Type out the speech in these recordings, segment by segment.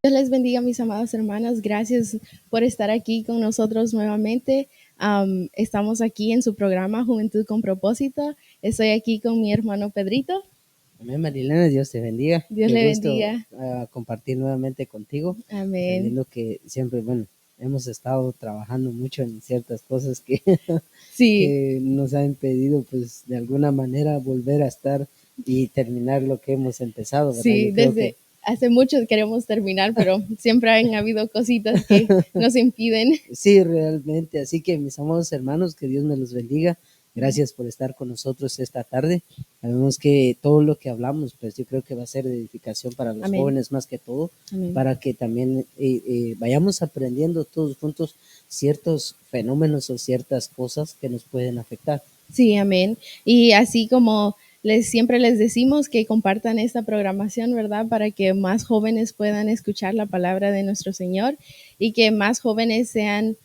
Dios les bendiga, mis amados hermanos. Gracias por estar aquí con nosotros nuevamente. Estamos aquí en su programa Juventud con Propósito. Estoy aquí con mi hermano Pedrito. Amén, Marilena, Dios te bendiga. Dios Qué le gusto bendiga. compartir nuevamente contigo, Amén. sabiendo que siempre, bueno, hemos estado trabajando mucho en ciertas cosas que, Sí, que nos han impedido, pues, de alguna manera volver a estar y terminar lo que hemos empezado, ¿verdad? sí, Yo creo desde que hace mucho queremos terminar, pero siempre han habido cositas que nos impiden. sí, realmente. Así que mis amados hermanos, que Dios me los bendiga. Gracias por estar con nosotros esta tarde. Sabemos que todo lo que hablamos, pues yo creo que va a ser de edificación para los Amén. jóvenes más que todo, Amén. para que también vayamos aprendiendo todos juntos ciertos fenómenos o ciertas cosas que nos pueden afectar. Sí, amén. Y así como siempre les decimos que compartan esta programación, ¿verdad? Para que más jóvenes puedan escuchar la palabra de nuestro Señor y que más jóvenes sean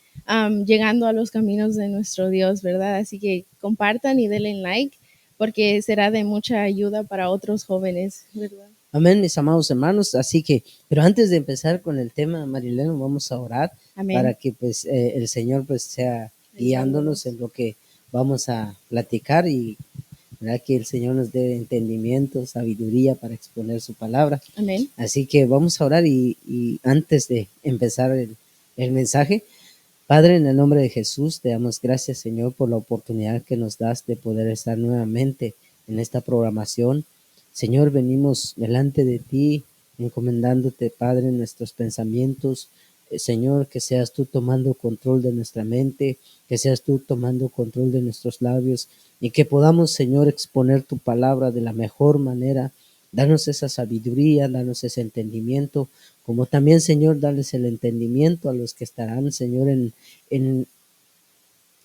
llegando a los caminos de nuestro Dios, ¿verdad? Así que compartan y denle like porque será de mucha ayuda para otros jóvenes, ¿verdad? Amén, mis amados hermanos. Así que, pero antes de empezar con el tema, Marileno, vamos a orar para Amén. que pues el Señor pues sea guiándonos Ayudándonos. en lo que vamos a platicar y ¿verdad? Que el Señor nos dé entendimiento, sabiduría para exponer su palabra. Amén. Así que vamos a orar y antes de empezar el mensaje, Padre, en el nombre de Jesús, te damos gracias, Señor, por la oportunidad que nos das de poder estar nuevamente en esta programación. Señor, venimos delante de ti, encomendándote, Padre, nuestros pensamientos. Señor, que seas tú tomando control de nuestra mente, que seas tú tomando control de nuestros labios y que podamos, Señor, exponer tu palabra de la mejor manera. Danos esa sabiduría, danos ese entendimiento, como también, Señor, darles el entendimiento a los que estarán, Señor, en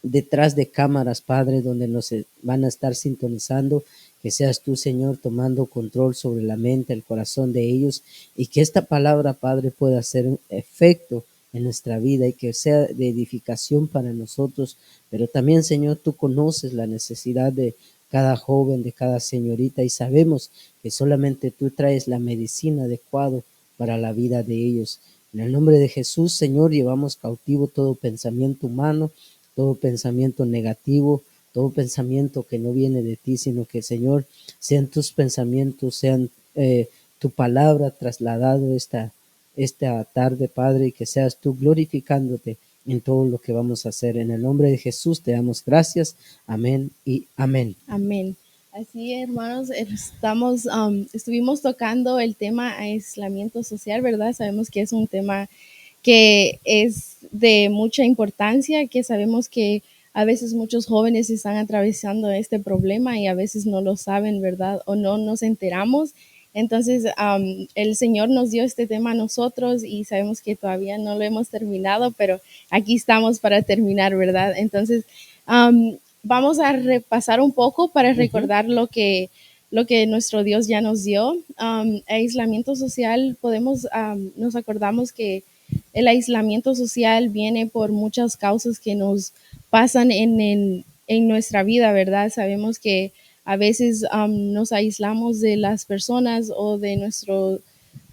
detrás de cámaras, Padre, donde nos van a estar sintonizando, que seas tú, Señor, tomando control sobre la mente, el corazón de ellos, y que esta palabra, Padre, pueda hacer un efecto en nuestra vida y que sea de edificación para nosotros. Pero también, Señor, tú conoces la necesidad de cada joven, de cada señorita, y sabemos que solamente tú traes la medicina adecuada para la vida de ellos. En el nombre de Jesús, Señor, llevamos cautivo todo pensamiento humano, todo pensamiento negativo, todo pensamiento que no viene de ti, sino que, Señor, sean tus pensamientos, sean tu palabra trasladado esta tarde, Padre, y que seas tú glorificándote en todo lo que vamos a hacer. En el nombre de Jesús te damos gracias. Amén y amén. Amén. Así, hermanos, estuvimos tocando el tema aislamiento social, ¿verdad? Sabemos que es un tema que es de mucha importancia, que sabemos que a veces muchos jóvenes están atravesando este problema y a veces no lo saben, ¿verdad? O no nos enteramos. Entonces, el Señor nos dio este tema a nosotros y sabemos que todavía no lo hemos terminado, pero aquí estamos para terminar, ¿verdad? Entonces, vamos a repasar un poco para Ujú. recordar lo que nuestro Dios ya nos dio. Aislamiento social, nos acordamos que el aislamiento social viene por muchas causas que nos pasan en nuestra vida, ¿verdad? Sabemos que a veces nos aislamos de las personas o de nuestros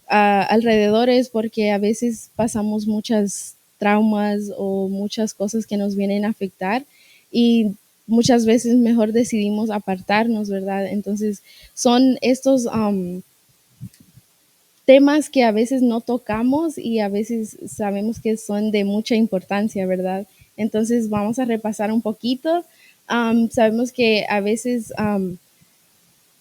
alrededores porque a veces pasamos muchas traumas o muchas cosas que nos vienen a afectar y muchas veces mejor decidimos apartarnos, ¿verdad? Entonces son estos temas que a veces no tocamos y a veces sabemos que son de mucha importancia, ¿verdad? Entonces vamos a repasar un poquito. Sabemos que a veces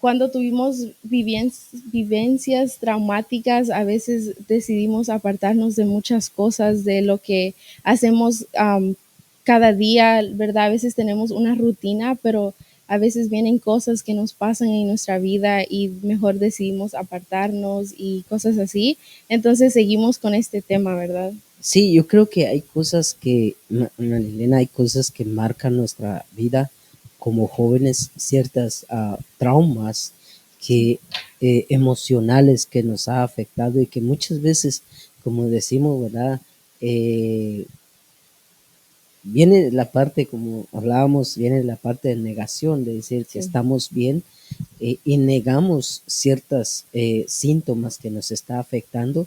cuando tuvimos vivencias traumáticas, a veces decidimos apartarnos de muchas cosas, de lo que hacemos cada día, ¿verdad? A veces tenemos una rutina, pero a veces vienen cosas que nos pasan en nuestra vida y mejor decidimos apartarnos y cosas así. Entonces seguimos con este tema, ¿verdad? Sí, yo creo que hay cosas que, Marilena, hay cosas que marcan nuestra vida como jóvenes, ciertas traumas que emocionales que nos ha afectado y que muchas veces, como decimos, ¿verdad? Eh, Viene la parte, como hablábamos, viene la parte de negación, de decir que Sí, estamos bien y negamos ciertos síntomas que nos está afectando,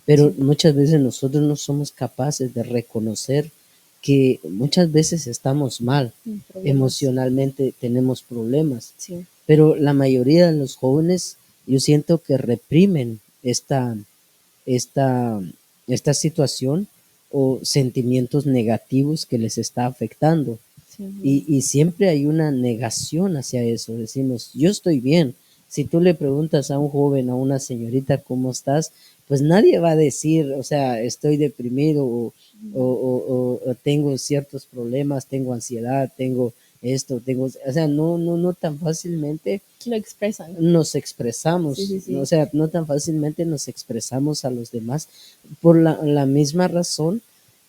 pero Sí, muchas veces nosotros no somos capaces de reconocer que muchas veces estamos mal, problemas. emocionalmente tenemos problemas, Sí, pero la mayoría de los jóvenes yo siento que reprimen esta, esta situación o sentimientos negativos que les está afectando. sí, Y siempre hay una negación hacia eso. Decimos, yo estoy bien. Si tú le preguntas a un joven, a una señorita, ¿cómo estás? Pues nadie va a decir, o sea, estoy deprimido o tengo ciertos problemas, tengo ansiedad, tengo esto, tengo, o sea, no tan fácilmente lo expresan. nos Sí, expresamos, sí, o sí. sea, no tan fácilmente nos expresamos a los demás por la misma razón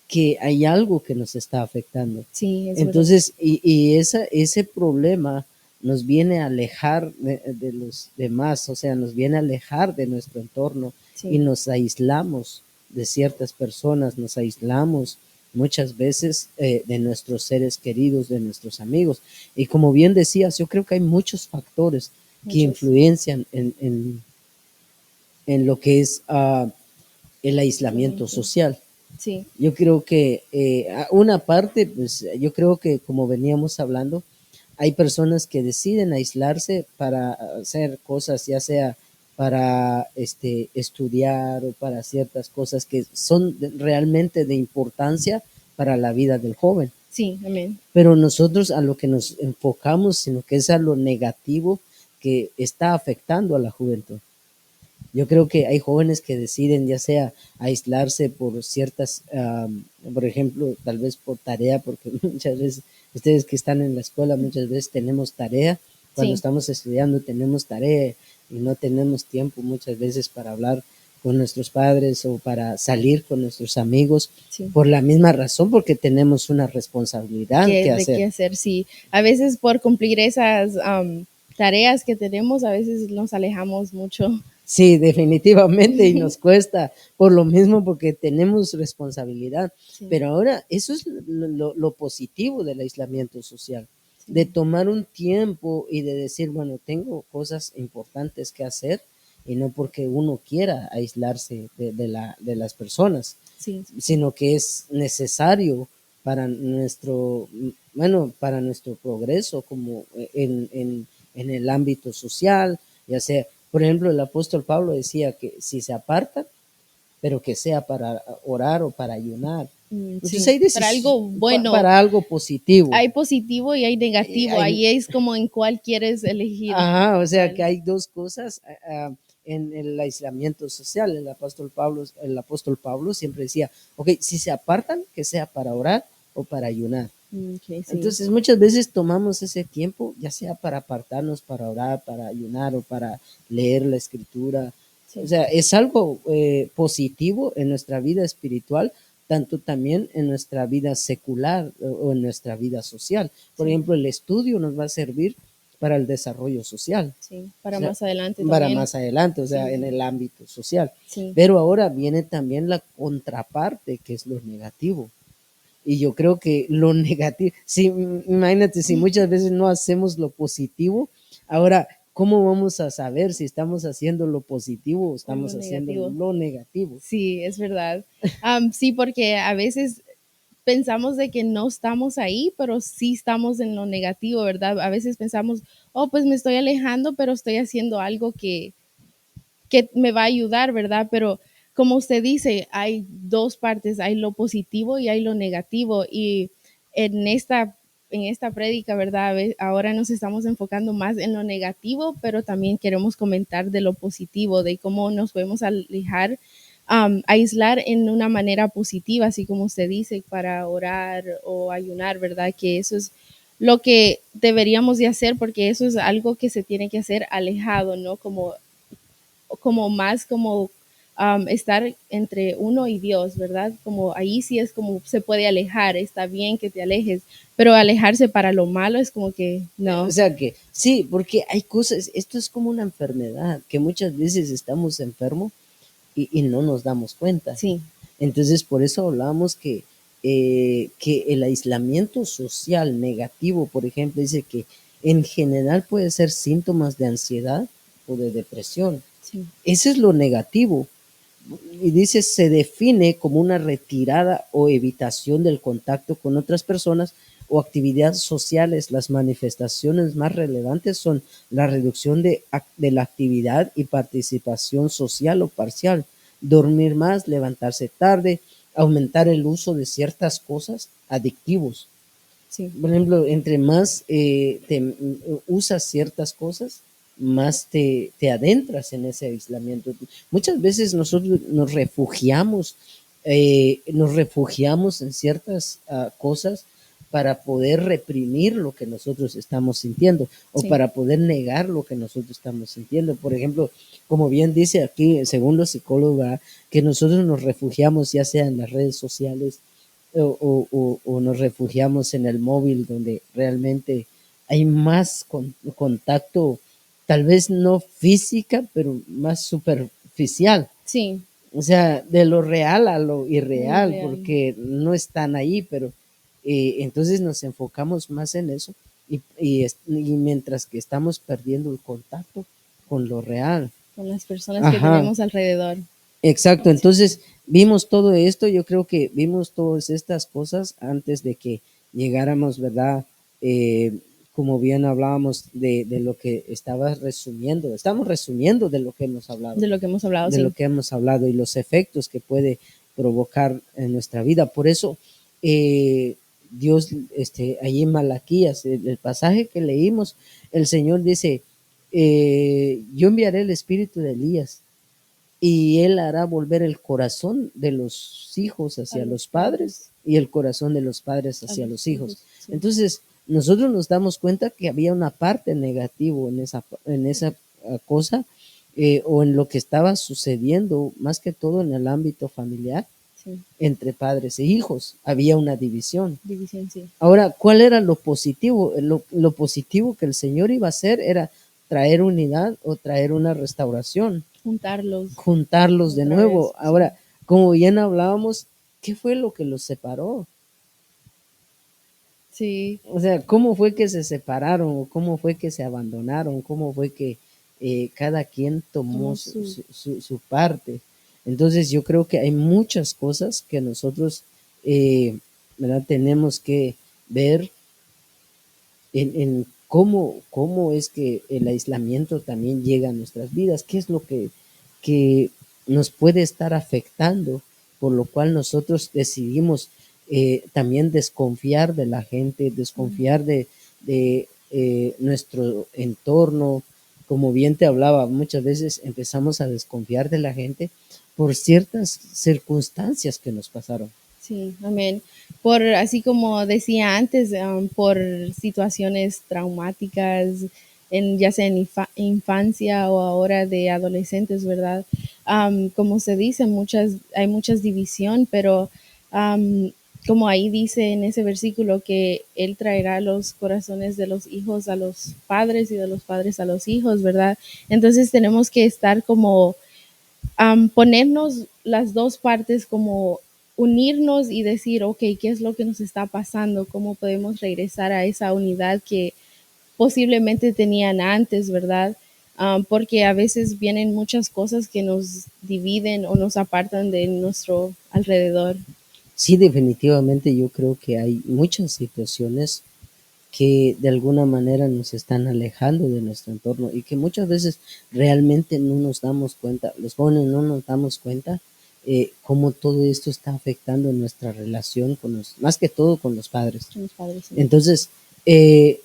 que hay algo que nos está afectando. Sí, es verdad. Entonces, ese problema nos viene a alejar de los demás, o sea, nos viene a alejar de nuestro entorno y Sí, nos aislamos de ciertas personas, nos aislamos muchas veces de nuestros seres queridos, de nuestros amigos. Y como bien decías, yo creo que hay muchos factores que muchos. influencian en lo que es el aislamiento Aislamiento. social. Sí, Yo creo que una parte, pues yo creo que como veníamos hablando, hay personas que deciden aislarse para hacer cosas, ya sea para estudiar o para ciertas cosas que son realmente de importancia para la vida del joven. sí, amén. Pero nosotros a lo que nos enfocamos, sino que es a lo negativo que está afectando a la juventud. Yo creo que hay jóvenes que deciden ya sea aislarse por ciertas, por ejemplo, tal vez por tarea, porque muchas veces ustedes que están en la escuela, muchas veces tenemos tarea, cuando Sí, estamos estudiando tenemos tarea y no tenemos tiempo muchas veces para hablar con nuestros padres o para salir con nuestros amigos sí. por la misma razón, porque tenemos una responsabilidad que De qué hacer. hacer, sí. A veces por cumplir esas tareas que tenemos, a veces nos alejamos mucho. Sí, definitivamente, y nos cuesta por lo mismo, porque tenemos responsabilidad. Sí, Pero ahora, eso es lo positivo del aislamiento social, de sí, tomar un tiempo y de decir, bueno, tengo cosas importantes que hacer y no porque uno quiera aislarse de las personas, sí, sí, sino que es necesario para bueno, para nuestro progreso como en el ámbito social, ya sea, por ejemplo, el apóstol Pablo decía que si se apartan, pero que sea para orar o para ayunar. Entonces sí. hay Para algo bueno, para algo positivo. hay positivo y hay negativo. Hay, Ahí es como en cuál quieres elegir. ajá, o sea que ¿Cuál? hay dos cosas en el aislamiento social. El apóstol Pablo siempre decía, ok, si se apartan, que sea para orar o para ayunar. Ok, sí, Entonces muchas veces tomamos ese tiempo, ya sea para apartarnos, para orar, para ayunar o para leer la escritura. O sí, sea, es algo positivo en nuestra vida espiritual, tanto también en nuestra vida secular o en nuestra vida social. Por sí, ejemplo, el estudio nos va a servir para el desarrollo social, sí. o Para sea, más adelante para también. más adelante, o sea, en Sí, el ámbito social. sí, Pero ahora viene también la contraparte, que es lo negativo. Y yo creo que lo negativo, sí, imagínate, si muchas veces no hacemos lo positivo, ahora, ¿cómo vamos a saber si estamos haciendo lo positivo o o lo estamos haciendo negativo. lo negativo? Sí, es verdad. Sí, porque a veces pensamos de que no estamos ahí, pero sí estamos en lo negativo, ¿verdad? A veces pensamos, oh, pues me estoy alejando, pero estoy haciendo algo que me va a ayudar, ¿verdad? Pero como usted dice, hay dos partes, hay lo positivo y hay lo negativo. Y en en esta prédica, ¿verdad? Ahora nos estamos enfocando más en lo negativo, pero también queremos comentar de lo positivo, de cómo nos podemos alejar, aislar en una manera positiva, así como usted dice, para orar o ayunar, ¿verdad? Que eso es lo que deberíamos de hacer porque eso es algo que se tiene que hacer alejado, ¿no? Como más como estar entre uno y Dios, ¿verdad? Como ahí sí es como se puede alejar, está bien que te alejes, pero alejarse para lo malo es como que O no, sea que sí, porque hay cosas, esto es como una enfermedad, que muchas veces estamos enfermos y no nos damos cuenta. sí, Entonces, por eso hablamos que el aislamiento social negativo, por ejemplo, dice que en general puede ser síntomas de ansiedad o de depresión. sí, Ese es lo negativo. y dice, se define como una retirada o evitación del contacto con otras personas o actividades sociales. Las manifestaciones más relevantes son la reducción de la actividad y participación social o parcial, dormir más, levantarse tarde, aumentar el uso de ciertas cosas adictivos. Sí, Por ejemplo, entre más usas ciertas cosas, más te adentras en ese aislamiento. Muchas veces nosotros nos refugiamos en ciertas cosas para poder reprimir lo que nosotros estamos sintiendo o sí, para poder negar lo que nosotros estamos sintiendo. Por ejemplo, como bien dice aquí, según los psicólogos, que nosotros nos refugiamos ya sea en las redes sociales o nos refugiamos en el móvil donde realmente hay más contacto, tal vez no física, pero más superficial. sí, O sea, de lo real a lo muy irreal, real. porque no están ahí, pero entonces nos enfocamos más en eso y mientras que estamos perdiendo el contacto con lo real. Con las personas que Ajá. tenemos alrededor. Exacto, Sí, entonces vimos todo esto, yo creo que vimos todas estas cosas antes de que llegáramos, ¿verdad? Como bien hablábamos de lo que estabas resumiendo, estamos resumiendo de lo que hemos hablado, de lo que hemos hablado, de lo sí. que hemos hablado y los efectos que puede provocar en nuestra vida. Por eso, Dios, ahí en Malaquías, el pasaje que leímos, el Señor dice, yo enviaré el espíritu de Elías y él hará volver el corazón de los hijos A hacia los los padres padres, y el corazón de los padres a hacia los los hijos. hijos, sí. Entonces, nosotros nos damos cuenta que había una parte negativa en esa cosa o en lo que estaba sucediendo, más que todo en el ámbito familiar, Sí, entre padres e hijos. Había una división. división, sí. Ahora, ¿cuál era lo positivo? Lo positivo que el Señor iba a hacer era traer unidad o traer una restauración, Juntarlos juntarlos de otra vez, nuevo. sí. Ahora, como bien hablábamos, ¿qué fue lo que los separó? Sí, O sea, ¿cómo fue que se separaron? ¿O cómo fue que se abandonaron? ¿Cómo fue que cada quien tomó tomó su, su parte? Entonces, yo creo que hay muchas cosas que nosotros, ¿verdad? Tenemos que ver en cómo es que el aislamiento también llega a nuestras vidas, qué es lo que nos puede estar afectando, por lo cual nosotros decidimos también desconfiar de la gente, sí, desconfiar de nuestro entorno. Como bien te hablaba, muchas veces empezamos a desconfiar de la gente por ciertas circunstancias que nos pasaron. sí, amén. Por, así como decía antes, por situaciones traumáticas, en, ya sea en infancia o ahora de adolescentes, ¿verdad? Como se dice, hay muchas división, pero am, como ahí dice en ese versículo que Él traerá los corazones de los hijos a los padres y de los padres a los hijos, ¿verdad? Entonces tenemos que estar como ponernos las dos partes como unirnos y decir, ok, ¿qué es lo que nos está pasando? ¿Cómo podemos regresar a esa unidad que posiblemente tenían antes, verdad? Porque a veces vienen muchas cosas que nos dividen o nos apartan de nuestro alrededor. Sí, definitivamente yo creo que hay muchas situaciones que de alguna manera nos están alejando de nuestro entorno y que muchas veces realmente no nos damos cuenta, los jóvenes no nos damos cuenta cómo todo esto está afectando nuestra relación con más que todo con los padres. Con los padres, sí. Entonces, eh,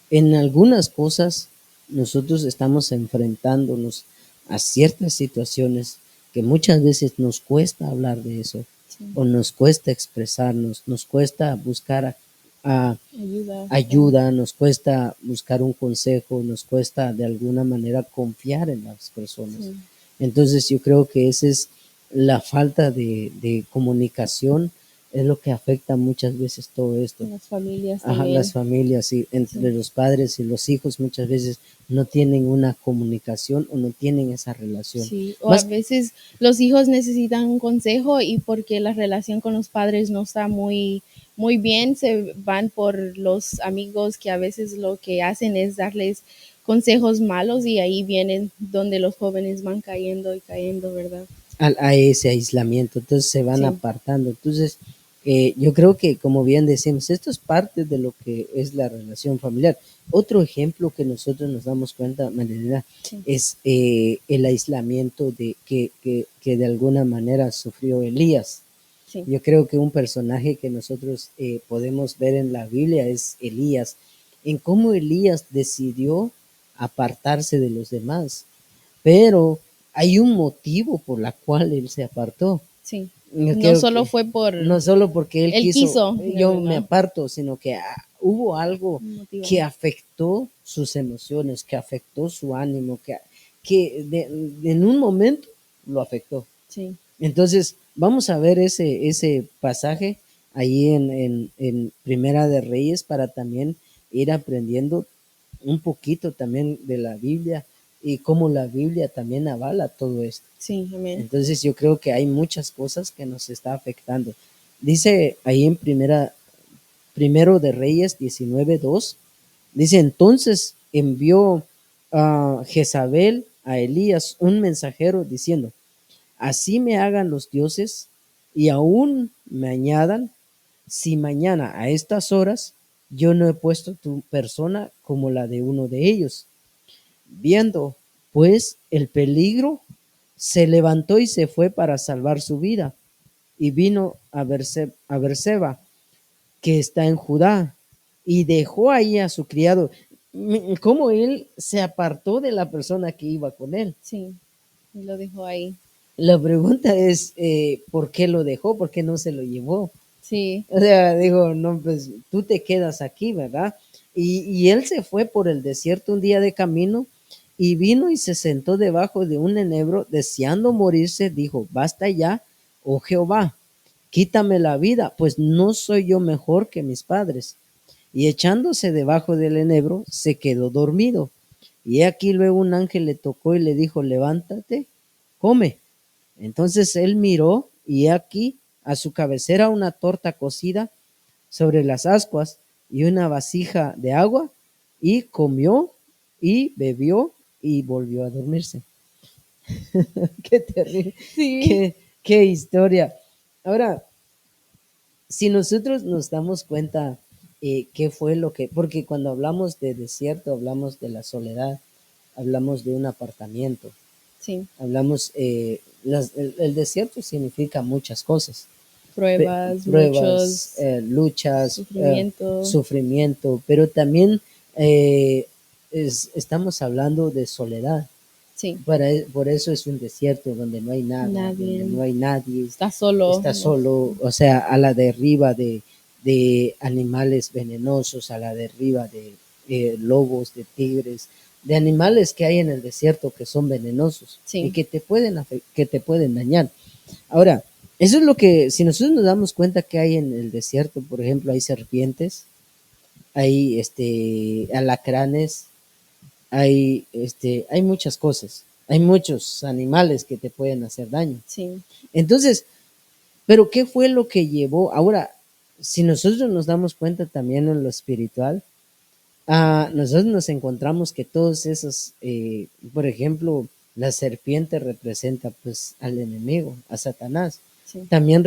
en algunas cosas nosotros estamos enfrentándonos a ciertas situaciones que muchas veces nos cuesta hablar de eso Sí. o nos cuesta expresarnos, nos cuesta buscar a Ayuda. ayuda, nos cuesta buscar un consejo, nos cuesta de alguna manera confiar en las personas. Sí. Entonces yo creo que esa es la falta de comunicación, es lo que afecta muchas veces todo esto. En las familias Ajá, las también. familias y entre Sí. los padres y los hijos muchas veces no tienen una comunicación o no tienen esa relación. Sí, o a Más veces los hijos necesitan un consejo y porque la relación con los padres no está muy bien, se van por los amigos que a veces lo que hacen es darles consejos malos y ahí vienen donde los jóvenes van cayendo y cayendo, ¿verdad? a ese aislamiento, entonces se van Sí, apartando. Entonces, yo creo que, como bien decimos, esto es parte de lo que es la relación familiar. Otro ejemplo que nosotros nos damos cuenta, Marilena, sí, es el aislamiento que de alguna manera sufrió Elías. sí, Yo creo que un personaje que nosotros podemos ver en la Biblia es Elías, en cómo Elías decidió apartarse de los demás, pero hay un motivo por la cual él se apartó. sí. Yo No creo solo que fue por no solo porque él él quiso, quiso, yo me ¿verdad? aparto, sino que hubo algo Un motivo. que afectó sus emociones, que afectó su ánimo, en un momento lo afectó. Sí, Entonces, vamos a ver ese pasaje ahí en Primera de Reyes para también ir aprendiendo un poquito también de la Biblia y cómo la Biblia también avala todo esto. sí, amén. Entonces, yo creo que hay muchas cosas que nos está afectando. Dice ahí en Primero de Reyes 19:2, dice, entonces envió a Jezabel a Elías un mensajero diciendo, así me hagan los dioses y aún me añadan, si mañana a estas horas yo no he puesto tu persona como la de uno de ellos. Viendo pues el peligro, se levantó y se fue para salvar su vida y vino a Berseba, que está en Judá, y dejó ahí a su criado. Como él se apartó de la persona que iba con él. Sí, y lo dejó ahí. La pregunta es, ¿por qué lo dejó? ¿Por qué no se lo llevó? Sí, O sea, digo, no, pues tú te quedas aquí, ¿verdad? Y él se fue por el desierto un día de camino y vino y se sentó debajo de un enebro, deseando morirse, dijo, basta ya, oh Jehová, quítame la vida, pues no soy yo mejor que mis padres. Y echándose debajo del enebro, se quedó dormido. Y aquí luego un ángel le tocó y le dijo, levántate, come. Entonces él miró y aquí a su cabecera una torta cocida sobre las ascuas y una vasija de agua y comió y bebió y volvió a dormirse. Qué terrible, sí, qué historia. Ahora, si nosotros nos damos cuenta qué fue lo que, porque cuando hablamos de desierto, hablamos de la soledad, hablamos de un apartamiento, sí. hablamos, el desierto significa muchas cosas, Pruebas, pruebas, muchos luchas, sufrimiento. sufrimiento, pero también eh, estamos hablando de soledad. Sí, Por eso es un desierto donde no hay nada, donde nadie no hay nadie, está solo. está solo, o sea, a la derriba de animales venenosos, a la derriba de lobos, de tigres, de animales que hay en el desierto que son venenosos y Sí, que te pueden dañar. Ahora, eso es lo que, si nosotros nos damos cuenta que hay en el desierto, por ejemplo, hay serpientes, hay alacranes, hay muchas cosas, hay muchos animales que te pueden hacer daño. sí, Entonces, pero ¿qué fue lo que llevó? Ahora, si nosotros nos damos cuenta también en lo espiritual, nosotros nos encontramos que todos esos, por ejemplo, la serpiente representa pues al enemigo, a Satanás. sí, También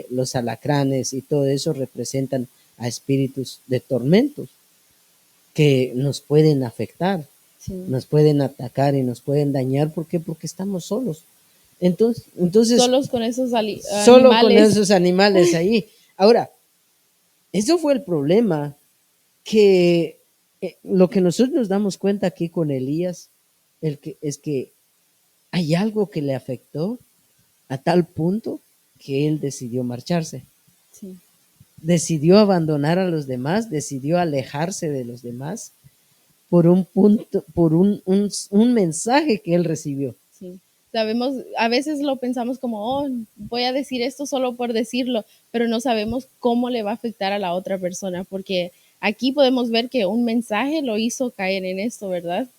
los alacranes y todo eso representan a espíritus de tormentos que nos pueden afectar, sí. nos pueden atacar y nos pueden dañar. ¿Por qué? Porque estamos solos. Entonces Solos con esos solo con animales. esos animales ahí. Ahora, eso fue el problema, que lo que nosotros nos damos cuenta aquí con Elías es que hay algo que le afectó a tal punto que él decidió marcharse, Sí, decidió abandonar a los demás, decidió alejarse de los demás por un punto, por un mensaje que él recibió. sí. Sabemos, a veces lo pensamos como, oh, voy a decir esto solo por decirlo, pero no sabemos cómo le va a afectar a la otra persona, porque aquí podemos ver que un mensaje lo hizo caer en esto, ¿verdad?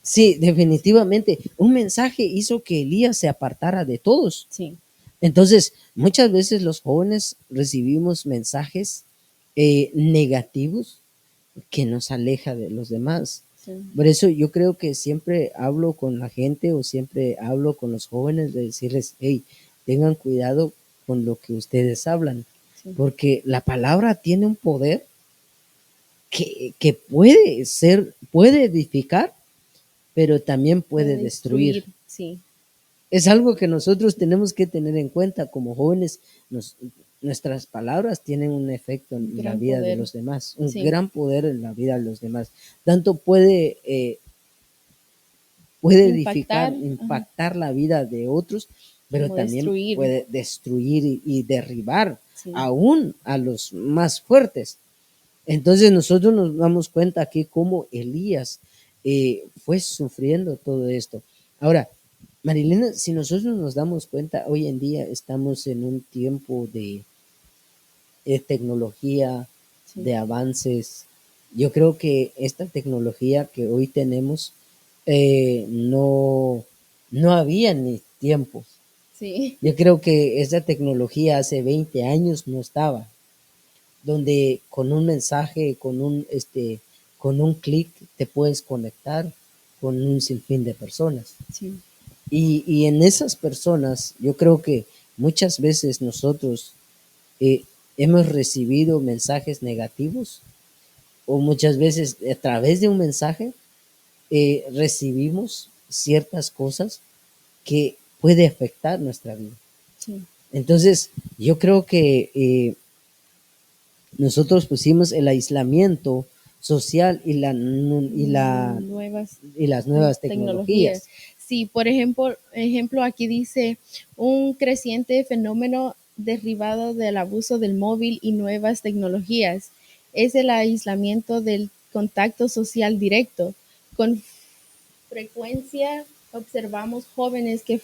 Sí, definitivamente, un mensaje hizo que Elías se apartara de todos. Sí, Entonces, muchas veces los jóvenes recibimos mensajes negativos que nos aleja de los demás. Sí, Por eso yo creo que siempre hablo con la gente o siempre hablo con los jóvenes de decirles, hey, tengan cuidado con lo que ustedes hablan, sí. porque la palabra tiene un poder que puede ser, puede edificar, pero también Puede puede destruir. destruir, sí, Es algo que nosotros tenemos que tener en cuenta como jóvenes. Nos, nuestras palabras tienen un efecto en la gran vida de poder, los demás, un sí, gran poder en la vida de los demás. Tanto puede impactar, edificar, ajá, impactar la vida de otros, pero como también destruir, puede destruir y derribar sí, aún a los más fuertes. Entonces nosotros nos damos cuenta aquí cómo Elías fue sufriendo todo esto. Ahora, Marilena, si nosotros nos damos cuenta, hoy en día estamos en un tiempo de tecnología, sí, de avances. Yo creo que esta tecnología que hoy tenemos no, no había ni tiempos. sí, Yo creo que esa tecnología hace 20 años no estaba, donde con un mensaje, con un clic te puedes conectar con un sinfín de personas. sí, Y en esas personas, yo creo que muchas veces nosotros eh, hemos recibido mensajes negativos o muchas veces a través de un mensaje recibimos ciertas cosas que puede afectar nuestra vida. sí. Entonces, yo creo que nosotros pusimos el aislamiento social Nuevas y las nuevas tecnologías. tecnologías. Sí, por ejemplo, aquí dice un creciente fenómeno derivado del abuso del móvil y nuevas tecnologías es el aislamiento del contacto social directo. Con frecuencia observamos jóvenes que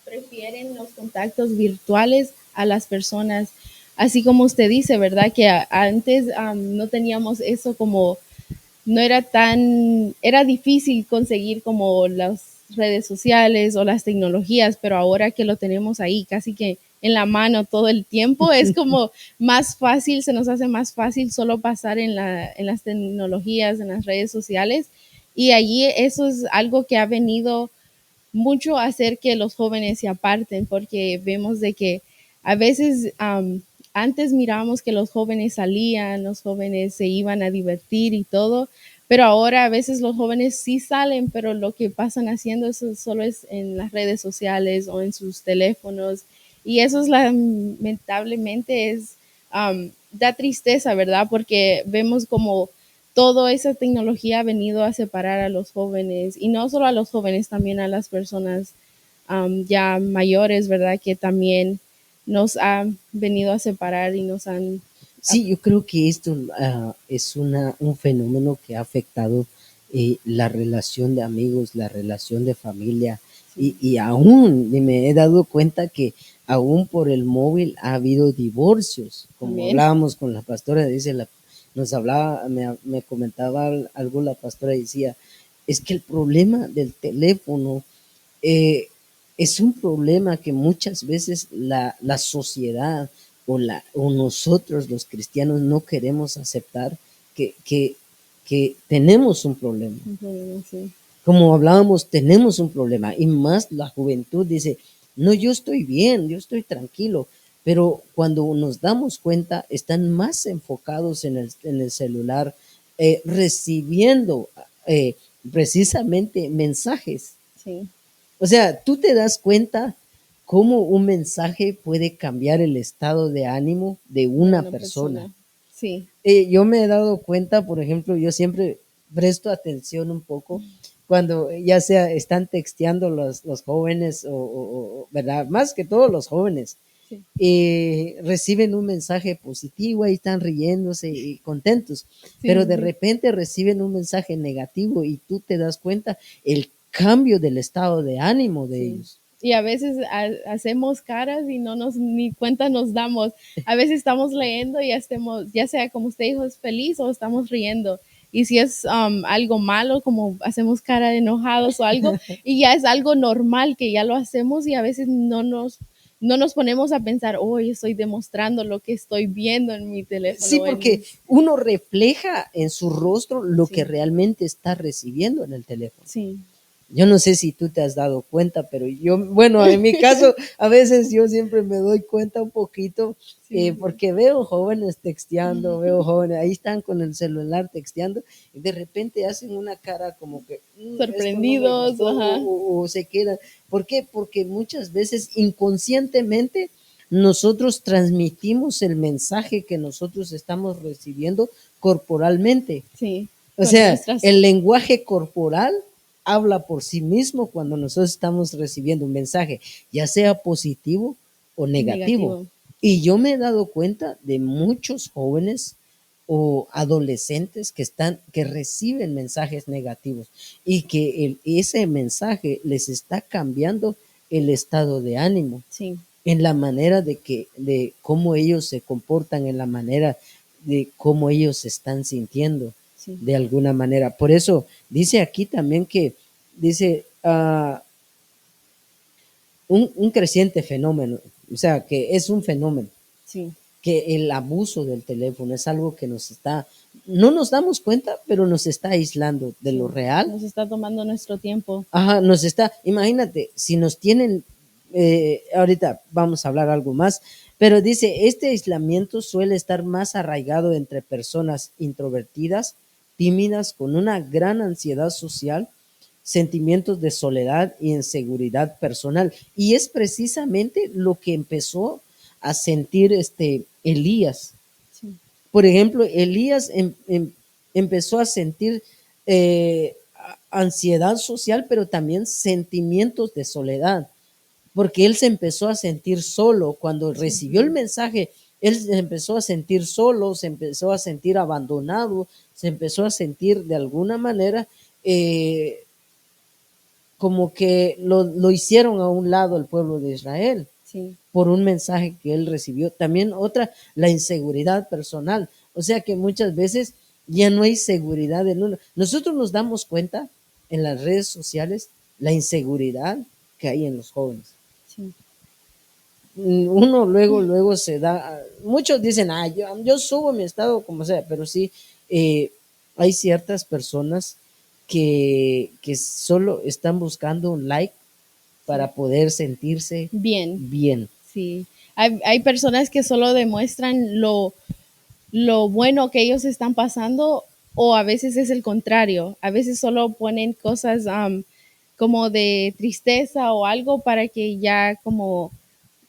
prefieren los contactos virtuales a las personas, así como usted dice, ¿verdad? Que antes no teníamos eso como no era tan, era difícil conseguir como las redes sociales o las tecnologías, pero ahora que lo tenemos ahí casi que en la mano todo el tiempo, es como más fácil, se nos hace más fácil solo pasar en las tecnologías, en las redes sociales. Y allí eso es algo que ha venido mucho a hacer que los jóvenes se aparten, porque vemos de que a veces antes mirábamos que los jóvenes salían, los jóvenes se iban a divertir y todo, pero ahora a veces los jóvenes sí salen, pero lo que pasan haciendo eso solo es en las redes sociales o en sus teléfonos. Y eso es lamentablemente es, da tristeza, ¿verdad? Porque vemos como toda esa tecnología ha venido a separar a los jóvenes y no solo a los jóvenes, también a las personas ya mayores, ¿verdad? Que también nos han venido a separar y nos han... Sí, yo creo que esto es un fenómeno que ha afectado la relación de amigos, la relación de familia Sí, y aún me he dado cuenta que aún por el móvil ha habido divorcios, como también. hablábamos con la pastora, nos hablaba, me comentaba algo la pastora, decía, es que el problema del teléfono eh, es un problema que muchas veces la sociedad o nosotros los cristianos no queremos aceptar que, que, que tenemos un problema. Un problema, sí. Como hablábamos, tenemos un problema y más la juventud dice, no, yo estoy bien, yo estoy tranquilo, pero cuando nos damos cuenta están más enfocados en el celular, recibiendo eh, precisamente mensajes. Sí, O sea, tú te das cuenta cómo un mensaje puede cambiar el estado de ánimo de de una una persona. persona. Sí, Yo me he dado cuenta, por ejemplo, yo siempre presto atención un poco cuando ya sea están texteando los jóvenes ¿verdad? Más que todos los jóvenes, sí, reciben un mensaje positivo y están riéndose y contentos, sí, pero sí, de sí. repente reciben un mensaje negativo y tú te das cuenta el cambio del estado de ánimo de Sí. ellos. Y a veces hacemos caras y no nos ni cuenta nos damos. A veces estamos leyendo y ya estemos, ya sea como usted dijo, es feliz o estamos riendo. Y si es algo malo, como hacemos cara de enojados o algo, y ya es algo normal que ya lo hacemos y a veces no nos no nos ponemos a pensar, oh, yo estoy demostrando lo que estoy viendo en mi Sí, teléfono. porque uno refleja en su rostro lo que Sí, realmente está recibiendo en el teléfono. sí. Yo no sé si tú te has dado cuenta, pero yo, bueno, en mi caso, a veces yo siempre me doy cuenta un poquito, Sí. porque veo jóvenes texteando, veo jóvenes, ahí están con el celular texteando, y de repente hacen una cara como que esto no me Sorprendidos, gustó, ajá. o se quedan. ¿Por qué? Porque muchas veces inconscientemente nosotros transmitimos el mensaje que nosotros estamos recibiendo corporalmente. Sí, O con sea, nuestras el lenguaje corporal habla por sí mismo cuando nosotros estamos recibiendo un mensaje, ya sea positivo o negativo. negativo. Y yo me he dado cuenta de muchos jóvenes o adolescentes que reciben mensajes negativos y que ese mensaje les está cambiando el estado de ánimo Sí, en la manera de cómo ellos se comportan, en la manera de cómo ellos se están sintiendo sí, de alguna manera. Por eso dice aquí también que dice un creciente fenómeno, o sea, que es un fenómeno, sí. que el abuso del teléfono es algo que no nos damos cuenta, pero nos está aislando de lo Sí, real. nos está tomando nuestro tiempo. Ajá, imagínate, si nos tienen, ahorita vamos a hablar algo más, pero dice, este aislamiento suele estar más arraigado entre personas introvertidas, tímidas, con una gran ansiedad social, sentimientos de soledad y inseguridad personal. Y es precisamente lo que empezó a sentir Elías. Sí, Por ejemplo, Elías empezó a sentir ansiedad social, pero también sentimientos de soledad, porque él se empezó a sentir solo cuando sí, recibió el mensaje. Él se empezó a sentir solo, se empezó a sentir abandonado, se empezó a sentir de alguna manera eh, como que lo hicieron a un lado el pueblo de Israel sí, por un mensaje que él recibió. También otra, la inseguridad personal. O sea que muchas veces ya no hay seguridad en uno. Nosotros nos damos cuenta en las redes sociales la inseguridad que hay en los jóvenes. sí. Uno luego se da, muchos dicen, yo subo mi estado como sea, pero sí, eh, hay ciertas personas que solo están buscando un like Sí. para poder sentirse Bien, bien. sí. Hay personas que solo demuestran lo bueno que ellos están pasando o a veces es el contrario. A veces solo ponen cosas como de tristeza o algo para que ya como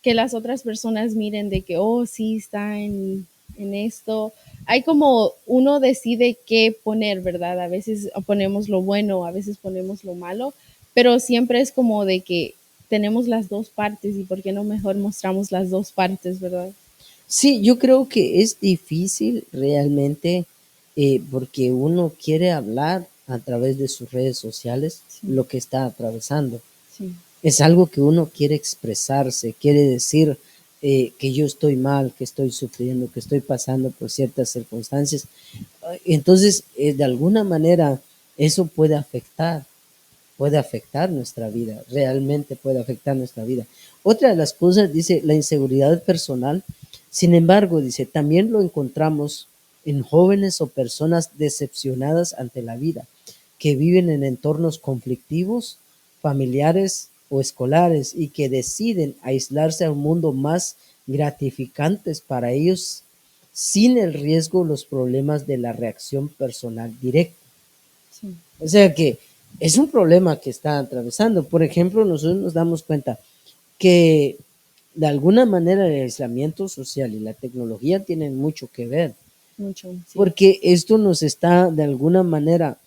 que las otras personas miren de que, oh, sí, está en esto. Hay como uno decide qué poner, ¿verdad? A veces ponemos lo bueno, a veces ponemos lo malo, pero siempre es como de que tenemos las dos partes y por qué no mejor mostramos las dos partes, ¿verdad? Sí, yo creo que es difícil realmente porque uno quiere hablar a través de sus redes sociales Sí, lo que está atravesando. sí, Es algo que uno quiere expresarse, quiere decir que yo estoy mal, que estoy sufriendo, que estoy pasando por ciertas circunstancias. Entonces, de alguna manera, eso puede afectar nuestra vida, realmente puede afectar nuestra vida. Otra de las cosas, dice, la inseguridad personal, sin embargo, dice, también lo encontramos en jóvenes o personas decepcionadas ante la vida, que viven en entornos conflictivos, familiares o escolares y que deciden aislarse a un mundo más gratificantes para ellos sin el riesgo los problemas de la reacción personal directa. sí, O sea que es un problema que está atravesando. Por ejemplo, nosotros nos damos cuenta que de alguna manera el aislamiento social y la tecnología tienen mucho que ver, mucho, sí, porque esto nos está de alguna manera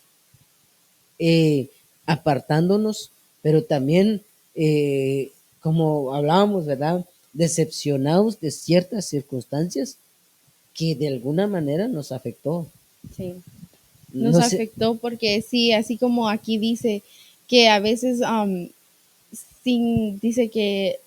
eh, apartándonos, pero también, eh, como hablábamos, ¿verdad? Decepcionados de ciertas circunstancias que de alguna manera nos afectó. sí. Nos No sé, afectó porque sí, así como aquí dice que a veces dice que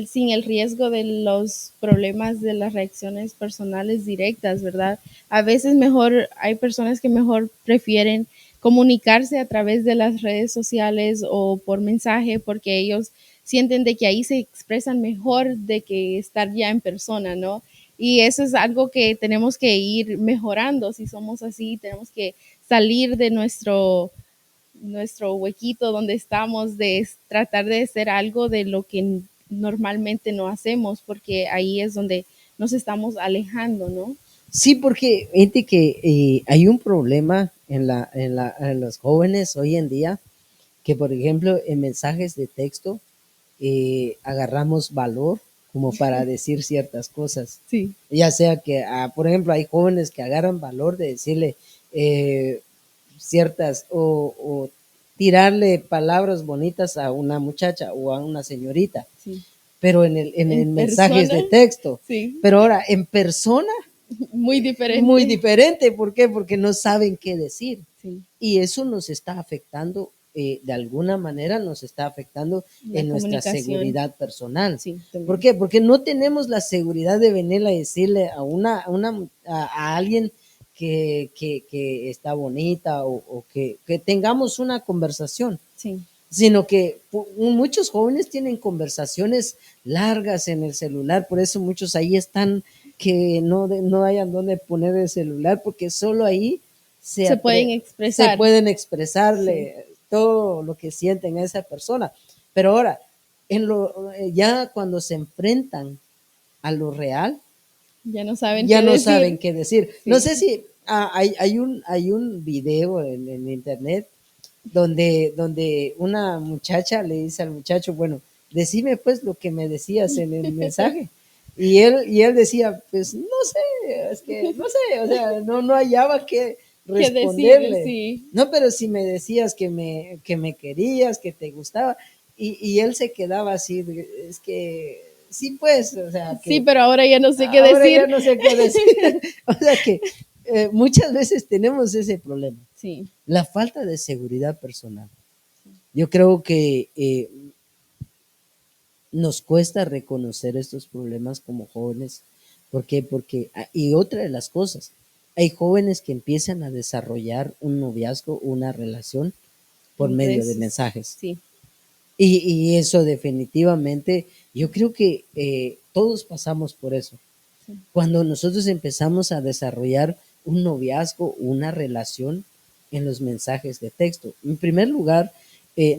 sin el riesgo de los problemas de las reacciones personales directas, ¿verdad? A veces mejor, hay personas que mejor prefieren comunicarse a través de las redes sociales o por mensaje porque ellos sienten de que ahí se expresan mejor de que estar ya en persona, ¿no? Y eso es algo que tenemos que ir mejorando. Si somos así, tenemos que salir de nuestro huequito donde estamos, de tratar de hacer algo de lo que normalmente no hacemos, porque ahí es donde nos estamos alejando, ¿no? Sí, porque fíjate que hay un problema en los jóvenes hoy en día, que por ejemplo en mensajes de texto agarramos valor como para decir ciertas cosas. Sí. Ya sea que, por ejemplo, hay jóvenes que agarran valor de decirle eh, ciertas o tirarle palabras bonitas a una muchacha o a una señorita, Sí. pero en el En mensajes persona, de texto. sí, Pero ahora en persona, muy muy diferente. diferente. ¿Por qué? Porque no saben qué decir. Sí, Y eso nos está afectando, de alguna manera nos está afectando la en nuestra comunicación, seguridad personal. sí, ¿Por también. qué? Porque no tenemos la seguridad de venir a decirle a alguien que está bonita o que tengamos una conversación, Sí, sino que muchos jóvenes tienen conversaciones largas en el celular, por eso muchos ahí están que no hayan dónde poner el celular, porque solo ahí se pueden se expresar. pueden Sí, expresarle todo lo que sienten a esa persona. Pero ahora, ya cuando se enfrentan a lo real, ya no saben ya qué no saben decir. qué decir. No Sí, sé si hay un video en internet donde una muchacha le dice al muchacho, bueno, decime pues lo que me decías en el mensaje. Y él decía, pues no sé, es que no sé, o sea, no hallaba qué qué decir, responderle. sí. No, pero si me decías que me querías, que te gustaba, y él se quedaba así, es que sí, pues, o sea, Sí, que pero ahora ya no sé qué ahora ya decir. no sé qué decir. O sea que muchas veces tenemos ese problema, Sí, la falta de seguridad personal. Yo creo que nos cuesta reconocer estos problemas como jóvenes. ¿Por qué? Porque, y otra de las cosas, hay jóvenes que empiezan a desarrollar un noviazgo, una relación por en medio de redes, mensajes. sí, Y eso definitivamente, yo creo que todos pasamos por eso. sí, Cuando nosotros empezamos a desarrollar un noviazgo, una relación en los mensajes de texto. En primer lugar,